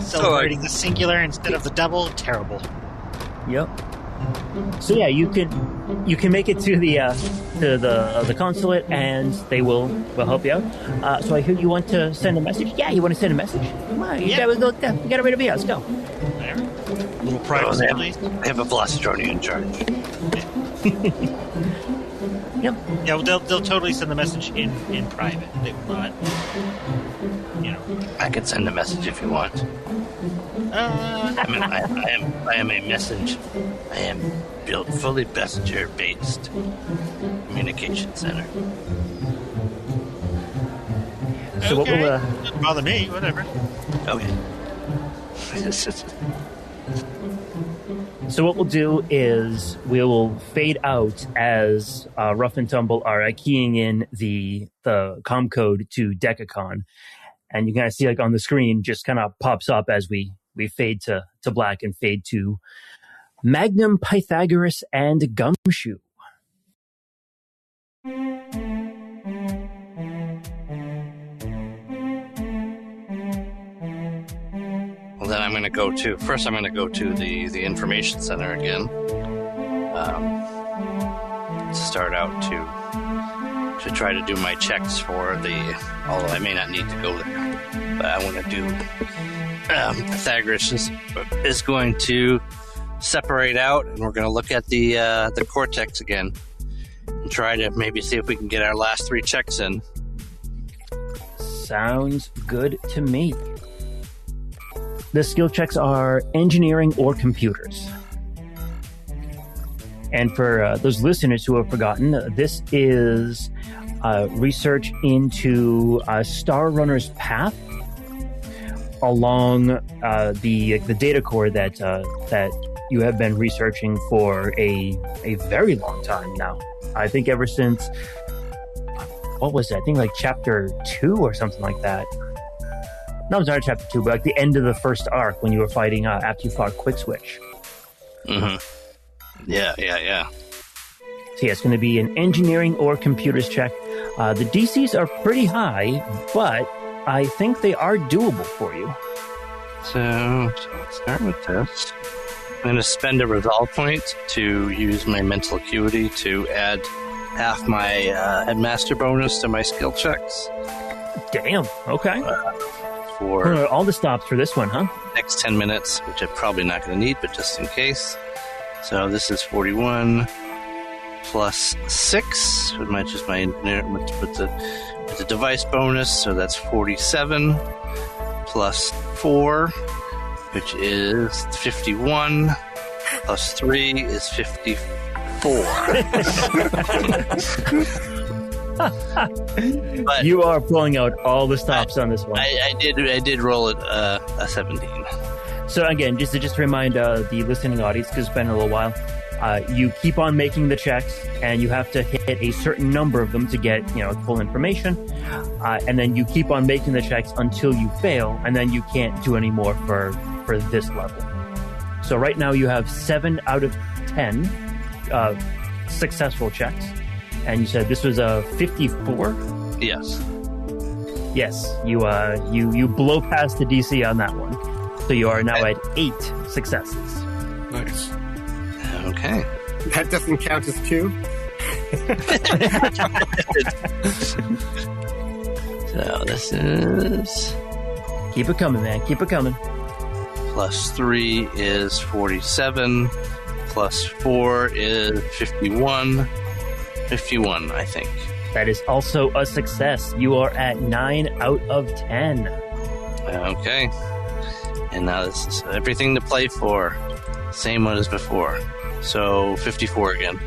Celebrating the singular instead of the double. Terrible. Yep. So yeah, you can make it to the consulate, and they will help you out. So I hear you want to send a message. Yeah, you want to send a message? Come on, you gotta go. You gotta read a Let's go. There. A little privacy, please. They have a Velocitronian in charge. Yep. Yeah, they'll totally send the message in private. They will not. I can send a message if you want. I am a message. I am built fully messenger-based communication center. So okay. what will doesn't bother me. Whatever. Okay. So what we'll do is we will fade out as Rough and Tumble are keying in the comm code to Decacon, and you can kind of see on the screen just kind of pops up as we fade to black and fade to Magnum, Pythagorus, and Gumshoe. Well, then I'm going to go to the information center again. Start out to try to do my checks for although I may not need to go there, but I want to do. Pythagoras is going to separate out, and we're going to look at the cortex again and try to maybe see if we can get our last 3 checks in. Sounds good to me. The skill checks are engineering or computers. And for those listeners who have forgotten, this is research into Star Runner's path along the data core that you have been researching for a very long time now. I think ever since, what was it? I think chapter 2 or something like that. No, it was not chapter 2, but the end of the first arc when you were fighting after you fought Quick Switch. Mm-hmm. Yeah. So yeah, it's going to be an engineering or computers check. The DCs are pretty high, but I think they are doable for you. So let's start with this. I'm going to spend a resolve point to use my mental acuity to add half my headmaster bonus to my skill checks. Damn. Okay. For All the stops for this one, huh? next 10 minutes, which I'm probably not going to need, but just in case. So this is 41 plus 6, which is with the device bonus, so that's 47 plus 4, which is 51, plus 3 is 54. But You are pulling out all the stops on this one. I did roll it a 17. So again, just to remind the listening audience, because it's been a little while, you keep on making the checks, and you have to hit a certain number of them to get full information, and then you keep on making the checks until you fail, and then you can't do any more for this level. So right now you have 7 out of 10 successful checks, and you said this was a 54. Yes. Yes, you blow past the DC on that one. So you are now at 8 successes. Nice. Okay. That doesn't count as 2. So this is Keep it coming, man. Keep it coming. plus 3 is 47, plus 4 is 51. 51, I think. That is also a success. You are at 9 out of 10. Okay. And now this is everything to play for. Same one as before. So 54 again.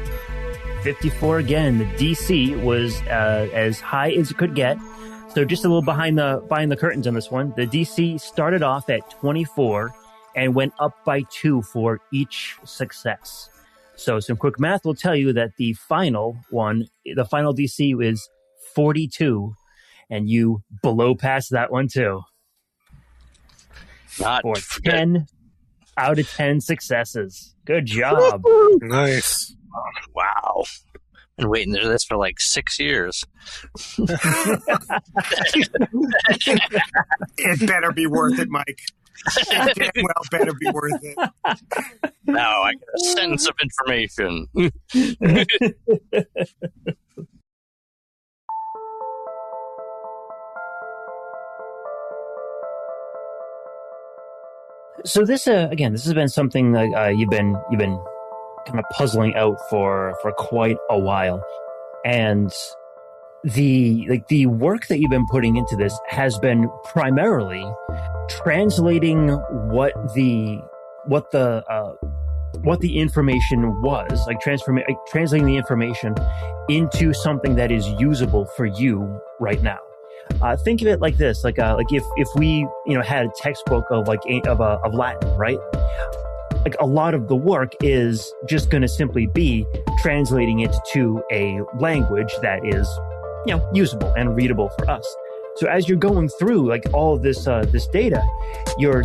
54 again. The DC was as high as it could get. So just a little behind the curtains on this one. The DC started off at 24 and went up by 2 for each success. So some quick math will tell you that the final DC is 42, and you blow past that one too. Not For forget. 10 out of 10 successes. Good job. Nice. Wow. Been waiting for this for like 6 years. It better be worth it, Mike. It damn well better be worth it. Now I got a sentence of information. So this again, this has been something that you've been kind of puzzling out for quite a while, and the work that you've been putting into this has been primarily translating what the information was, translating the information into something that is usable for you right now. Think of it like this: like if we had a textbook of of Latin, right? Like a lot of the work is just going to simply be translating it to a language that is usable and readable for us. So as you're going through like all of this data,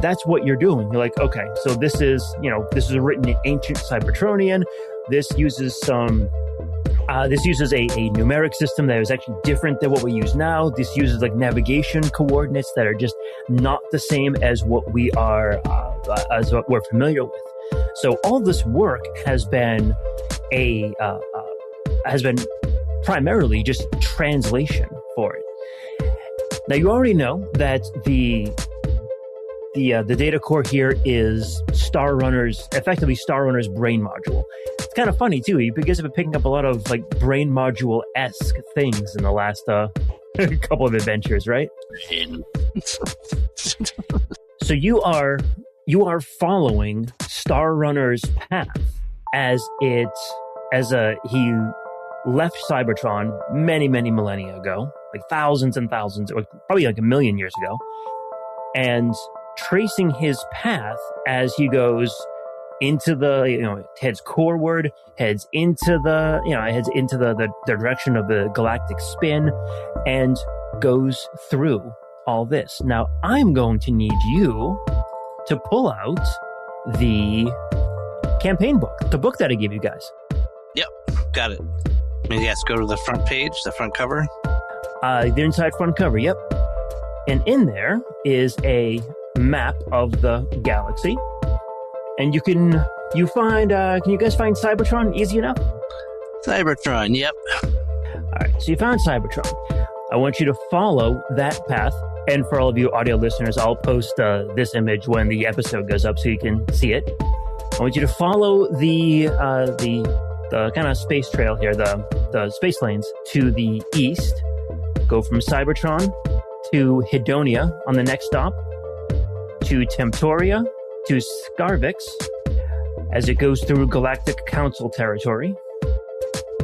that's what you're doing. You're like, okay, so this is written in ancient Cybertronian. This uses a numeric system that is actually different than what we use now. This uses like navigation coordinates that are just not the same as what we're familiar with. So all this work has been primarily just translation for it. Now you already know that the data core here is effectively Star Runner's brain module. It's kind of funny too, because I've been picking up a lot of like brain module-esque things in the last couple of adventures, right? So you are following Star Runner's path as he left Cybertron many, many millennia ago, like thousands and thousands, or probably like a million years ago, and tracing his path as he goes into heads coreward, heads into the direction of the galactic spin, and goes through all this. Now, I'm going to need you to pull out the campaign book, the book that I gave you guys. Yep, got it. Maybe yes, go to the front page, the front cover. The inside front cover, yep. And in there is a map of the galaxy. And can you guys find Cybertron easy enough? Cybertron, yep. All right, so you found Cybertron. I want you to follow that path. And for all of you audio listeners, I'll post this image when the episode goes up so you can see it. I want you to follow the kind of space trail here, the space lanes to the east. Go from Cybertron to Hedonia on the next stop, to Temptoria, to Scarvix, as it goes through Galactic Council territory,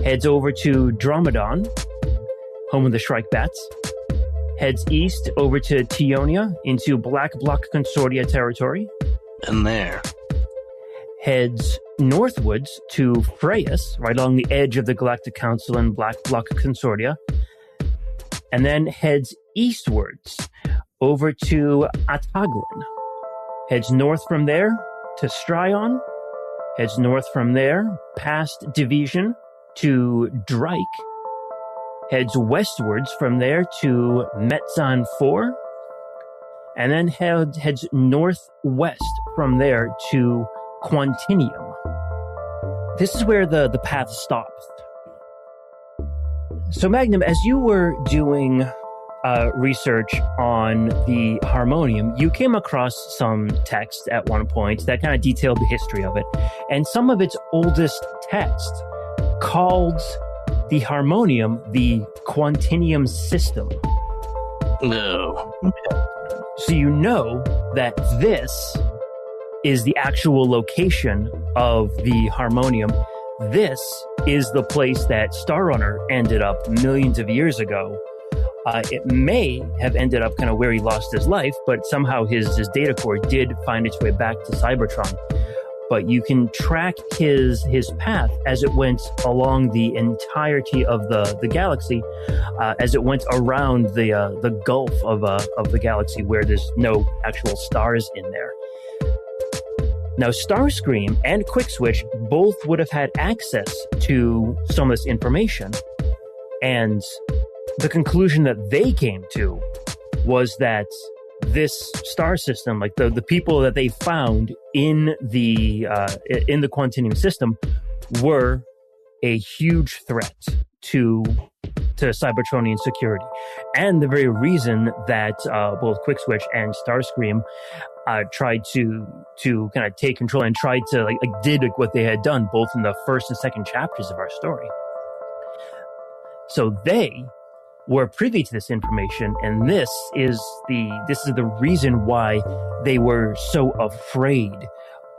heads over to Dromedon, home of the Shrike Bats, heads east over to Teonia into Black Block Consortia territory. And there. Heads northwards to Freyas, right along the edge of the Galactic Council and Black Block Consortia. And then heads eastwards over to Ataglin. Heads north from there to Stryon. Heads north from there past Division to Drike. Heads westwards from there to Metzon 4. And then heads northwest from there to Quantinium. This is where the path stops. So Magnum, as you were doing research on the harmonium, you came across some text at one point that kind of detailed the history of it. And some of its oldest text called the harmonium the Quantinium system. No. So you know that this is the actual location of the harmonium. This is the place that Star Runner ended up millions of years ago. It may have ended up kind of where he lost his life, but somehow his data core did find its way back to Cybertron. But you can track his path as it went along the entirety of the galaxy, as it went around the gulf of the galaxy where there's no actual stars in there. Now, Starscream and Quickswitch both would have had access to some of this information, and the conclusion that they came to was that this star system, like the people that they found in the Quantinium system, were a huge threat to Cybertronian security, and the very reason that both Quickswitch and Starscream tried to kind of take control and tried to did what they had done both in the first and second chapters of our story. So they were privy to this information, and this is the reason why they were so afraid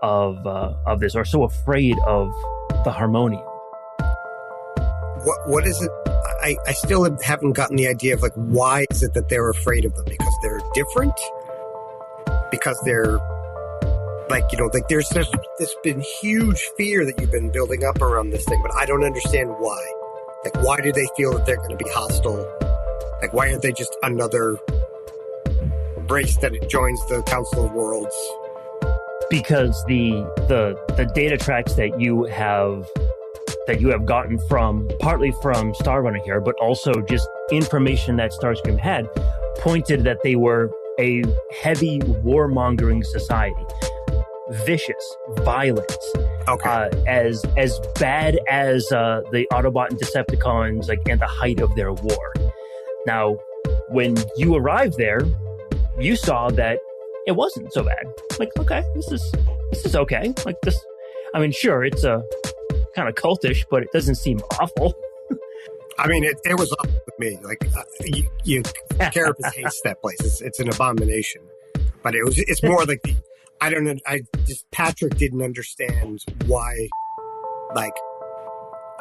of this, or so afraid of the harmonium. What is it? I still haven't gotten the idea of why is it that they're afraid of them? Because they're different? Because they're there's this been huge fear that you've been building up around this thing, but I don't understand why. Why do they feel that they're going to be hostile? Why aren't they just another race that joins the Council of Worlds? Because the data tracks that you have gotten partly from Star Runner here, but also just information that Starscream had, pointed that they were a heavy warmongering society. Vicious, violent. Okay. As bad as the Autobot and Decepticons, at the height of their war. Now, when you arrived there, you saw that it wasn't so bad. Okay, this is okay. Sure, it's a kind of cultish, but it doesn't seem awful. I mean, it was awful with me. Carapace hates that place. It's an abomination. But it's more I don't know. Patrick didn't understand why,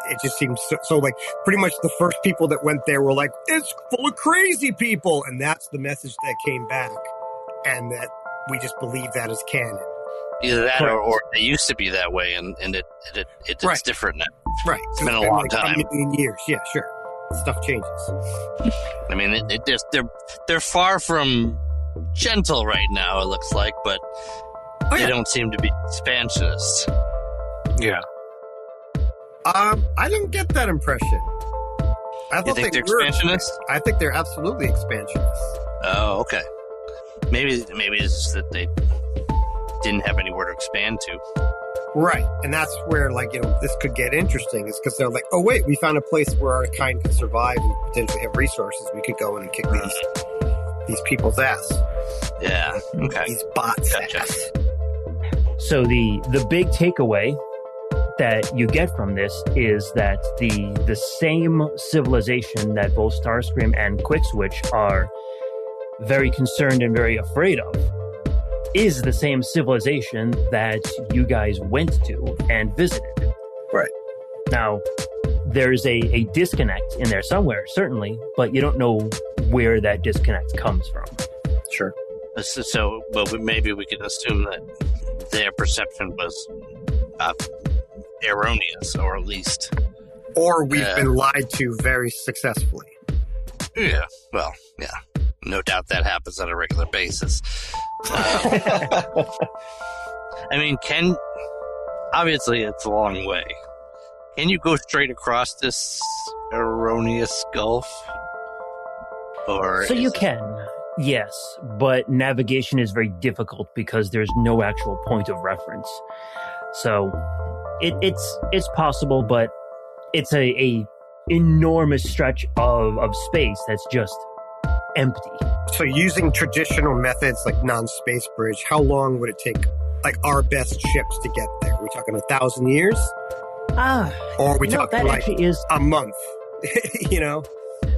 it just seems so pretty much the first people that went there were it's full of crazy people. And that's the message that came back. And that we just believe that as canon. Either that or it used to be that way and it's right. Different now. Right. It's been a long time. A million years. Yeah, sure. Stuff changes. I mean, they're far from gentle right now, it looks like, but they don't seem to be expansionists. Yeah. I don't get that impression. You think they're expansionists? I think they're absolutely expansionists. Oh, okay. Maybe it's just that they didn't have anywhere to expand to. Right. And that's where, like, this could get interesting, is because they're like, oh, wait, we found a place where our kind could survive and potentially have resources. We could go in and kick these people's ass. Yeah. Okay. These bots' Gotcha. ass. So the big takeaway that you get from this is that the same civilization that both Starscream and Quickswitch are very concerned and very afraid of is the same civilization that you guys went to and visited. Right. Now, there's a disconnect in there somewhere, certainly, but you don't know where that disconnect comes from. Sure. So, but maybe we can assume that their perception was erroneous, or at least... Or we've been lied to very successfully. Yeah, well, yeah. No doubt that happens on a regular basis. I mean, obviously it's a long way. Can you go straight across this erroneous gulf? Or so you can, yes, but navigation is very difficult because there's no actual point of reference. So it's possible, but it's a enormous stretch of space that's just empty. So using traditional methods like non-space bridge, how long would it take, like, our best ships to get there? Are we talking 1,000 years? Or are we talking that like actually is a month?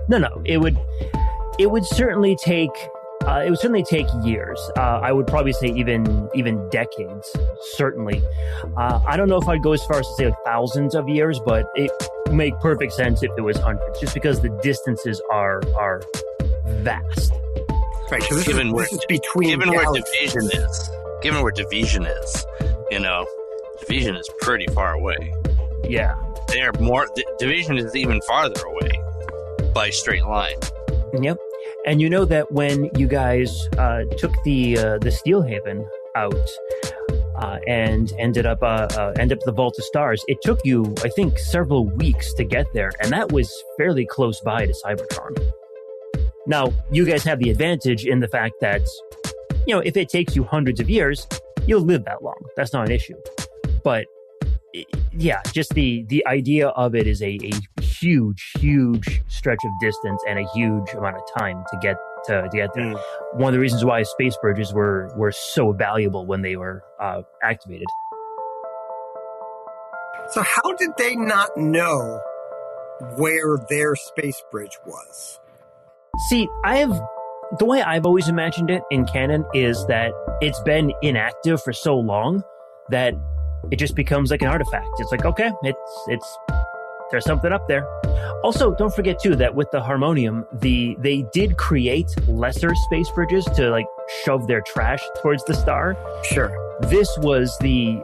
No. It would certainly take years. I would probably say even decades, certainly. I don't know if I'd go as far as to say like thousands of years, but it would make perfect sense if it was hundreds, just because the distances are vast. Right, so this is between given where galaxies. Division is, Division is pretty far away. Yeah. Division is even farther away by straight line. Yep. And you know that when you guys took the Steelhaven out and ended up the Vault of Stars, it took you, I think, several weeks to get there, and that was fairly close by to Cybertron. Now, you guys have the advantage in the fact that, if it takes you hundreds of years, you'll live that long. That's not an issue. But, yeah, just the idea of it is a huge, huge stretch of distance and a huge amount of time to get there. One of the reasons why space bridges were so valuable when they were activated. So how did they not know where their space bridge was? See, the way I've always imagined it in canon is that it's been inactive for so long that it just becomes like an artifact. It's like, okay, it's there's something up there. Also, don't forget too that with the Harmonium, they did create lesser space bridges to like shove their trash towards the star. Sure. This was the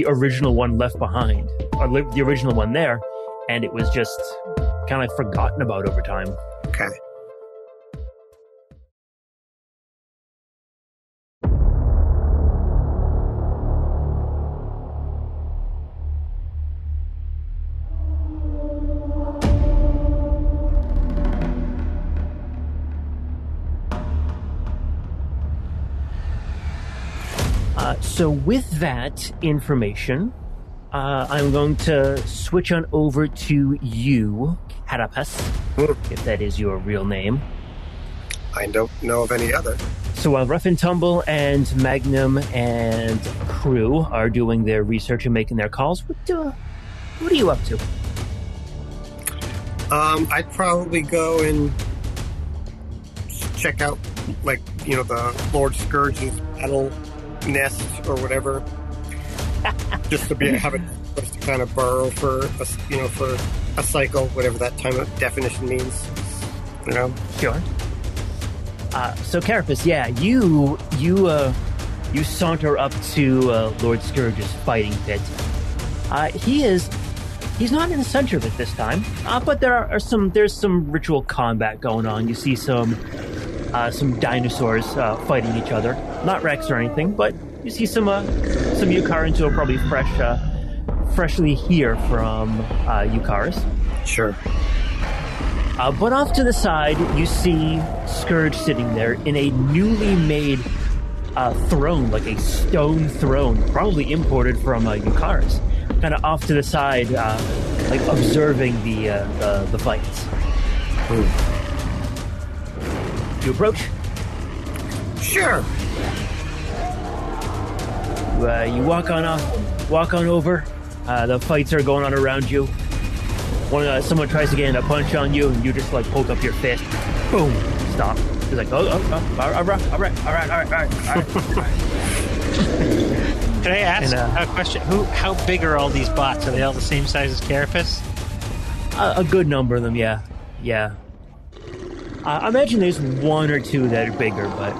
original one left behind, or the original one there, and it was just kind of forgotten about over time. Okay. So with that information, I'm going to switch on over to you, Carapace, if that is your real name. I don't know of any other. So while Rough and Tumble and Magnum and crew are doing their research and making their calls, what are you up to? I'd probably go and check out, like, the Lord Scourge's battle nest or whatever, just to have a place to kind of burrow for a cycle, whatever that time of definition means. Sure. So Carapace, yeah, you saunter up to Lord Scourge's fighting pit. He's not in the center of it this time, but there's some ritual combat going on. You see some dinosaurs fighting each other. Not Rex or anything, but you see some Yukarans who are probably freshly here from Eucharis. Sure. But off to the side, you see Scourge sitting there in a newly made throne, like a stone throne, probably imported from Eucharis, kind of off to the side, like observing the fights. You approach. Sure. You walk on over. The fights are going on around you. Someone tries to get in a punch on you, and you just like poke up your fist. Boom! Stop. He's like, all right. Can I ask a question? How big are all these bots? Are they all the same size as Carapace? A good number of them, yeah. I imagine there's one or two that are bigger, but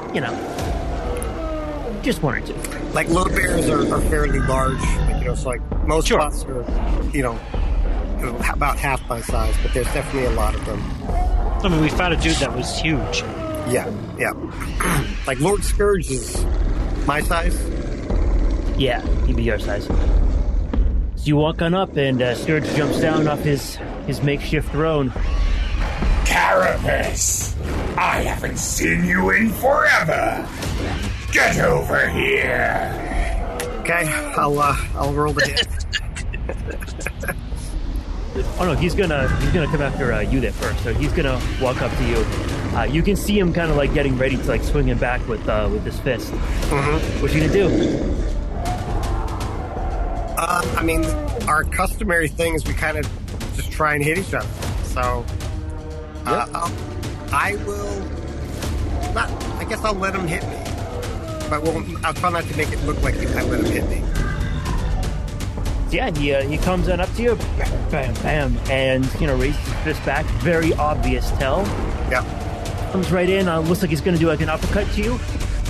just one or two. Like load bears are fairly large, so like most bots are, about half my size, but there's definitely a lot of them. I mean, we found a dude that was huge. Yeah. Like Lord Scourge is my size. Yeah, he'd be your size. So you walk on up, and Scourge jumps down off his makeshift throne. Carapace, I haven't seen you in forever. Get over here. Okay, I'll roll the hit. Oh no, he's gonna come after you there first. So he's gonna walk up to you. You can see him kind of like getting ready to like swing him back with his fist. Mm-hmm. What you gonna do? I mean, our customary thing is we kind of just try and hit each other. So I will not. I guess I'll let him hit me, but I'll try not to make it look like I let him hit me. Yeah, he comes on up to you, bam, bam, and raises his fist back. Very obvious tell. Yeah. Comes right in. Looks like he's going to do like an uppercut to you.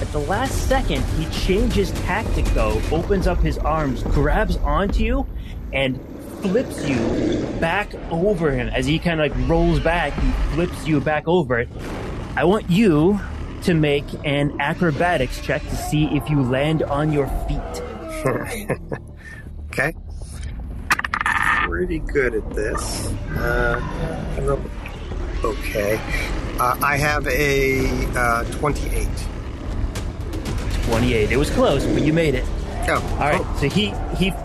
At the last second, he changes tactic though. Opens up his arms, grabs onto you, and flips you back over him. As he kind of like rolls back, he flips you back over it. I want you to make an acrobatics check to see if you land on your feet. Okay. Pretty good at this. Okay. I have a 28. 28. It was close, but you made it. Oh. All right. So he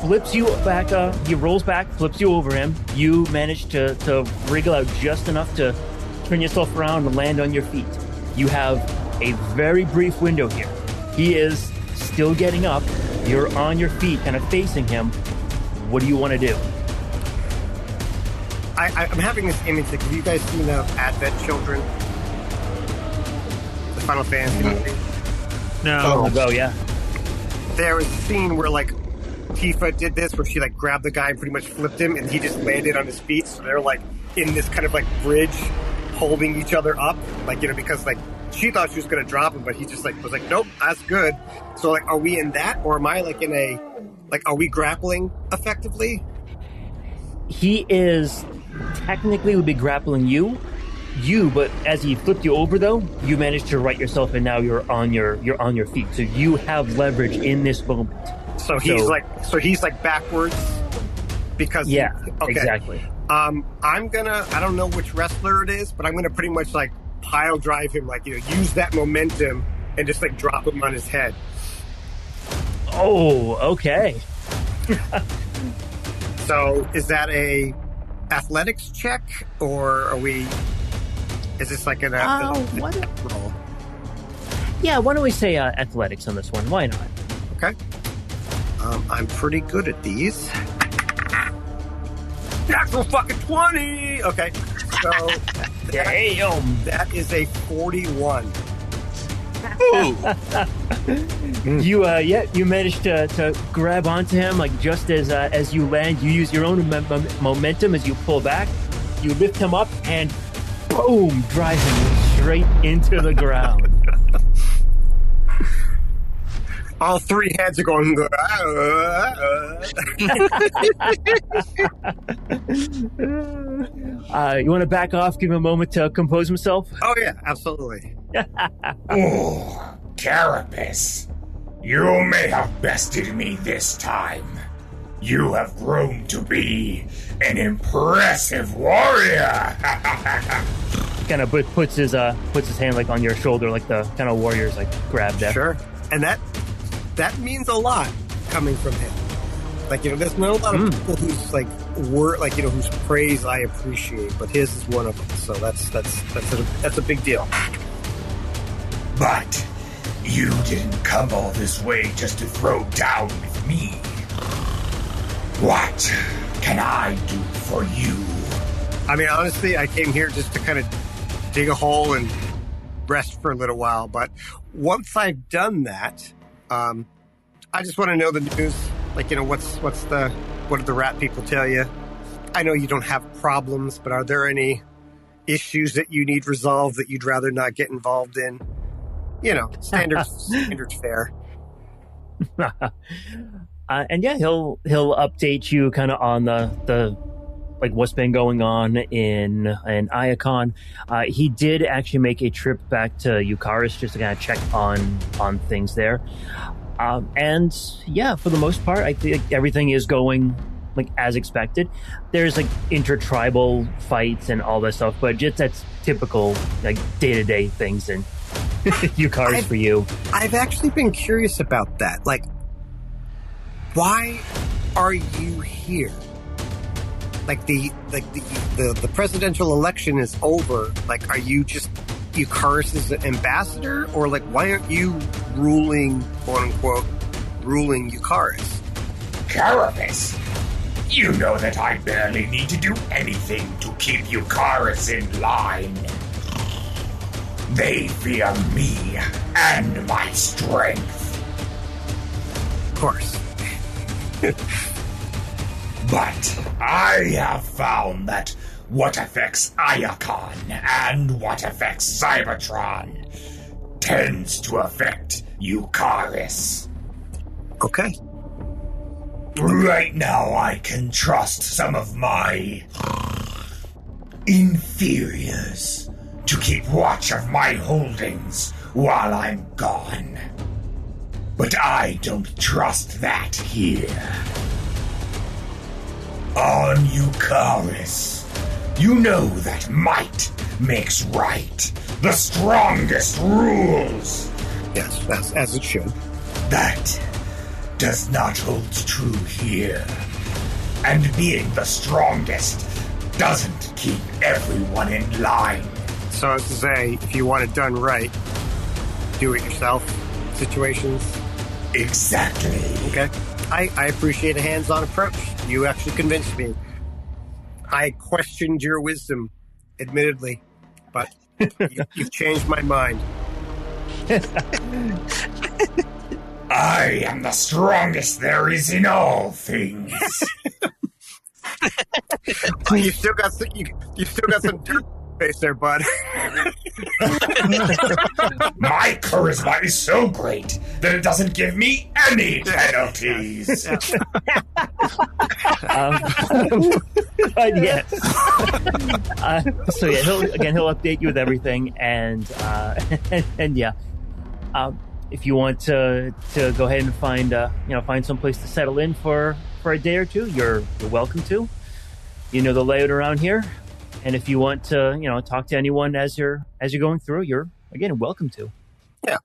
flips you back. He rolls back, flips you over him. You manage to wriggle out just enough to turn yourself around and land on your feet. You have a very brief window here. He is still getting up. You're on your feet, kind of facing him. What do you want to do? I'm having this image. Like, have you guys seen the Advent Children? The Final Fantasy movie? No. Oh, yeah. There was a scene where, like, Tifa did this, where she, like, grabbed the guy and pretty much flipped him, and he just landed on his feet. So they're, like, in this kind of, like, bridge, holding each other up. Like, because, like, she thought she was going to drop him, but he just, like, was like, nope, that's good. So, like, are we in that? Or am I, like, in a... Like, are we grappling effectively? He is... Technically would be grappling you, but as he flipped you over though, you managed to right yourself, and now you're on your feet. So you have leverage in this moment. So he's like backwards because yeah, okay. Exactly. I'm gonna, I don't know which wrestler it is, but I'm gonna pretty much like pile drive him, like use that momentum and just like drop him on his head. Oh, okay. So is that a athletics check, or is this like an what? roll? Yeah, why don't we say athletics on this one? Why not? Okay. I'm pretty good at these. Natural fucking 20! Okay, so that is a 41. Ooh. You managed to grab onto him, like just as you land. You use your own momentum as you pull back. You lift him up and boom, drive him straight into the ground. All three heads are going. You want to back off? Give him a moment to compose himself. Oh yeah, absolutely. Oh, Carapace, you may have bested me this time. You have grown to be an impressive warrior. Kind of puts his hand like on your shoulder, like the kind of warriors like grab there. Sure. And that means a lot coming from him. Like, there's not a lot of people whose whose praise I appreciate, but his is one of them. So that's a big deal. But you didn't come all this way just to throw down with me. What can I do for you? I mean, honestly, I came here just to kind of dig a hole and rest for a little while. But once I've done that, I just want to know the news. Like, what did the rat people tell you? I know you don't have problems, but are there any issues that you need resolved that you'd rather not get involved in? Standard fare. And yeah, he'll update you kind of on the like what's been going on in Iacon. He did actually make a trip back to Eucharis just to kind of check on things there. And yeah, for the most part, I think everything is going like as expected. There's like intertribal fights and all that stuff, but just that's typical like day-to-day things in Eucharis for you. I've actually been curious about that. Like, why are you here? Like the presidential election is over. Like, are you just Eucharis' ambassador, or like why aren't you ruling, quote unquote, ruling Eucharis? Carapace, you know that I barely need to do anything to keep Eucharis in line. They fear me and my strength. Of course. But I have found that what affects Iacon and what affects Cybertron tends to affect Eucharis. Okay. Right now I can trust some of my inferiors to keep watch of my holdings while I'm gone. But I don't trust that here. On Eucharis, you know that might makes right. The strongest rules. Yes, as it should. That does not hold true here. And being the strongest doesn't keep everyone in line. So as to say, if you want it done right, do it yourself situations. Exactly. Okay. I appreciate a hands-on approach. You actually convinced me. I questioned your wisdom, admittedly, but you've changed my mind. I am the strongest there is in all things. Oh, you still got some dirt face there, bud. My charisma is so great that it doesn't give me any penalties. But yes. So yeah, he'll update you with everything, and yeah. If you want to go ahead and find some place to settle in for a day or two, you're welcome to. You know the layout around here, and if you want to talk to anyone as you're going through, you're again welcome to. Yeah.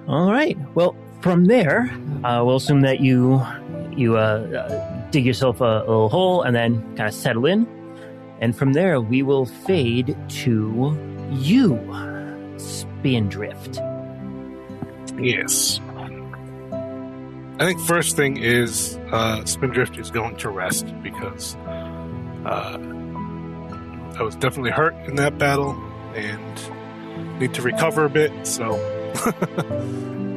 All right. Well, from there, we'll assume that you dig yourself a little hole and then kind of settle in. And from there, we will fade to you, Spindrift. Yes. I think first thing is Spindrift is going to rest because I was definitely hurt in that battle and need to recover a bit, so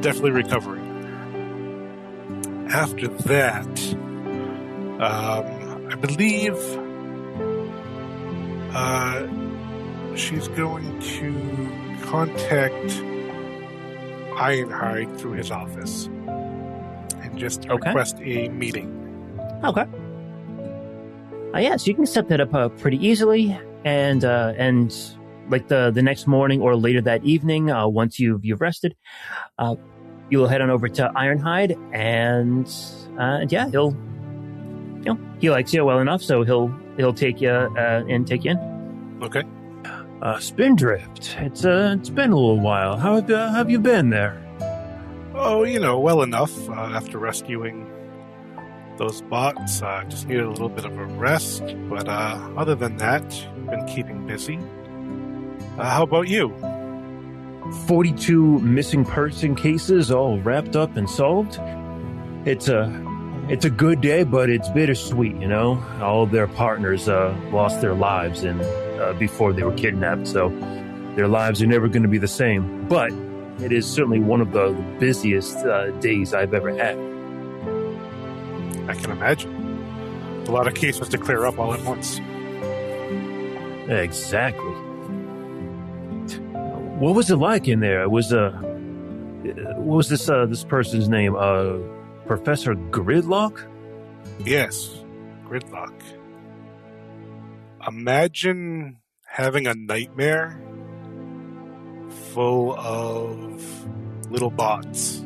definitely recovering. After that, I believe she's going to contact Ironhide through his office and just request a meeting. Okay. Yeah, so you can set that up pretty easily, and like the next morning or later that evening, once you've rested, you will head on over to Ironhide, and And yeah, he likes you well enough, so he'll take you and take you in. Okay. Spindrift. It's been a little while. How have you been there? Oh, well enough. After rescuing those bots, just needed a little bit of a rest. But other than that, been keeping busy. How about you? 42 missing person cases all wrapped up and solved. It's a good day, but it's bittersweet, All of their partners lost their lives before they were kidnapped, so their lives are never going to be the same. But it is certainly one of the busiest days I've ever had. I can imagine. A lot of cases to clear up all at once. Exactly. What was it like in there? What was this person's name? Professor Gridlock? Yes, Gridlock. Imagine having a nightmare full of little bots.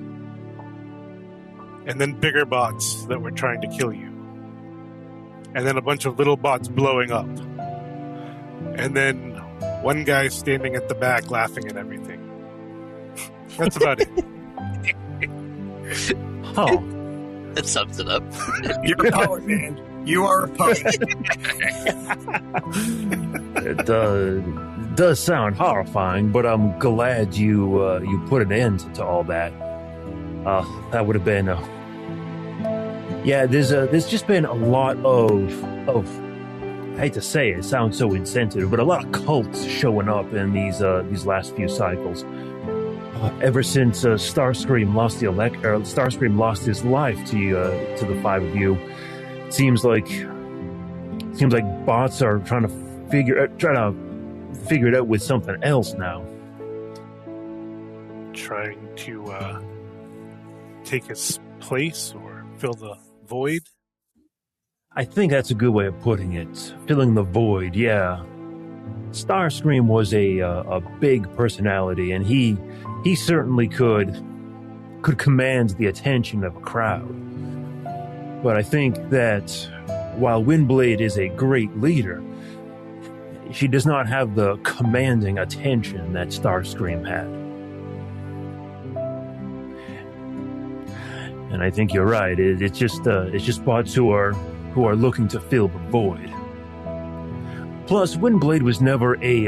And then bigger bots that were trying to kill you. And then a bunch of little bots blowing up. And then one guy standing at the back laughing at everything. That's about it. Oh. That sums it up. You're a poet, man. You are a poet. It does sound horrifying, but I'm glad you put an end to all that. That would have been there's just been a lot of I hate to say it sounds so insensitive, but a lot of cults showing up in these last few cycles. Ever since Starscream lost his life to the five of you, it seems like bots are trying to figure it out with something else now. Trying to take his place or fill the void? I think that's a good way of putting it. Filling the void, yeah. Starscream was a big personality, and he certainly could command the attention of a crowd. But I think that while Windblade is a great leader, she does not have the commanding attention that Starscream had. And I think you're right. It's just bots who are looking to fill the void. Plus, Windblade was never a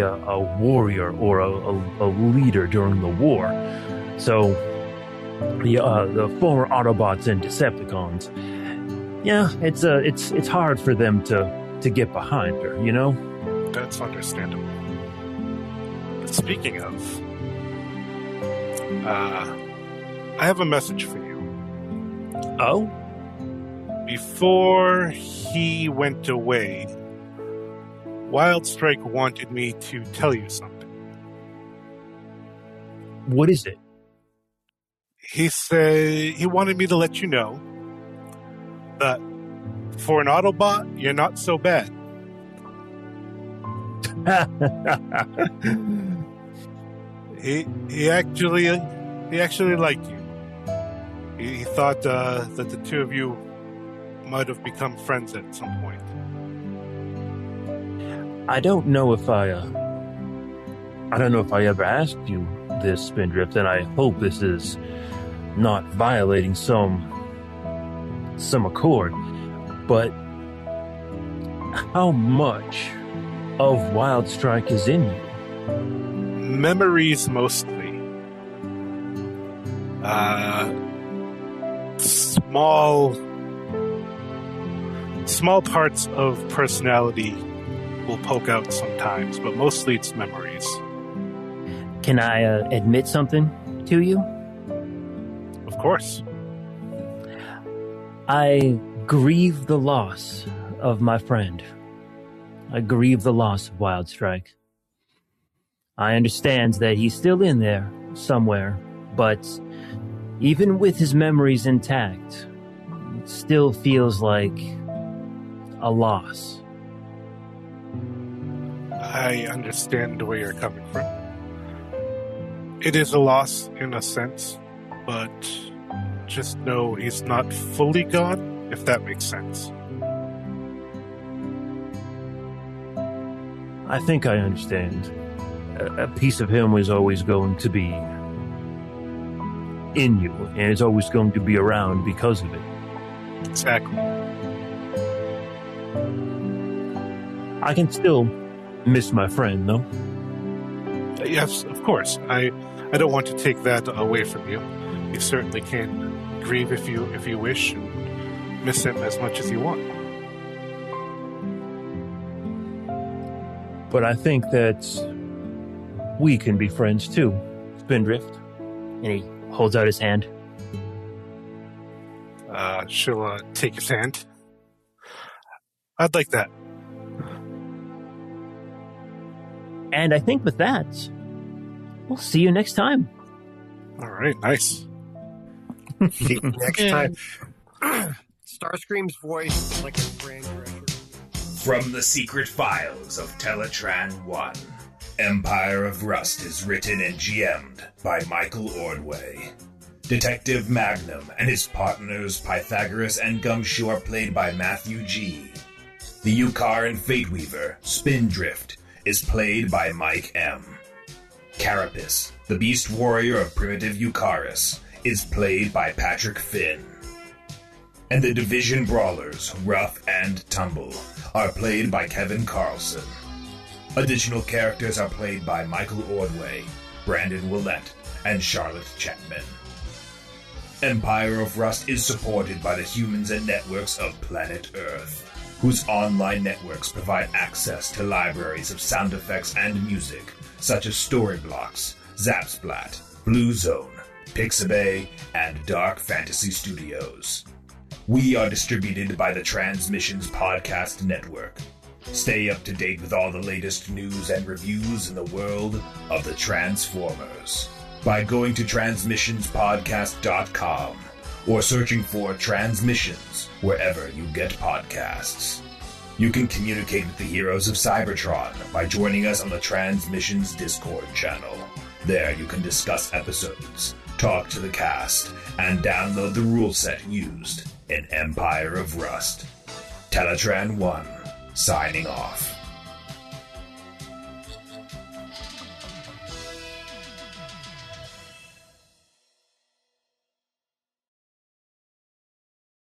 warrior or a leader during the war. So, the former Autobots and Decepticons, yeah, it's hard for them to get behind her, That's understandable. But speaking of, I have a message for you. Oh? Before he went away, Wildstrike wanted me to tell you something. What is it? He said he wanted me to let you know that for an Autobot, you're not so bad. He actually liked you. He thought that the two of you might have become friends at some point. I don't know if I ever asked you this, Spindrift, and I hope this is not violating some accord, but how much of Wildstrike is in you? Memories mostly. Small parts of personality will poke out sometimes, but mostly it's memories. Can I admit something to you? Of course. I grieve the loss of my friend. I grieve the loss of Wildstrike. I understand that he's still in there somewhere, but even with his memories intact, it still feels like a loss. I understand where you're coming from. It is a loss in a sense, but Just know he's not fully gone, if that makes sense. I think I understand. A piece of him was always going to be in you, and it's always going to be around because of it. Exactly. I can still miss my friend, though. Yes, of course. I don't want to take that away from you. You certainly can grieve if you wish, and miss him as much as you want. But I think that we can be friends too, Spindrift. And he holds out his hand. She'll take his hand. I'd like that. And I think with that, we'll see you next time. All right, nice. See you next time. Starscream's voice is like a brand pressure. From the secret files of Teletran 1, Empire of Rust is written and GM'd by Michael Ordway. Detective Magnum and his partners Pythagoras and Gumshoe are played by Matthew G. The Yukar and Fateweaver, Spindrift, is played by Mike M. Carapace, the Beast Warrior of Primitive Yukaris, is played by Patrick Finn. And the Division Brawlers, Rough and Tumble, are played by Kevin Carlson. Additional characters are played by Michael Ordway, Brandon Willett, and Charlotte Chapman. Empire of Rust is supported by the humans and networks of planet Earth, whose online networks provide access to libraries of sound effects and music, such as Storyblocks, Zapsplat, Blue Zone, Pixabay, and Dark Fantasy Studios. We are distributed by the Transmissions Podcast Network. Stay up to date with all the latest news and reviews in the world of the Transformers by going to transmissionspodcast.com or searching for Transmissions wherever you get podcasts. You can communicate with the heroes of Cybertron by joining us on the Transmissions Discord channel. There you can discuss episodes, talk to the cast, and download the rule set used in Empire of Rust. Teletran 1, signing off.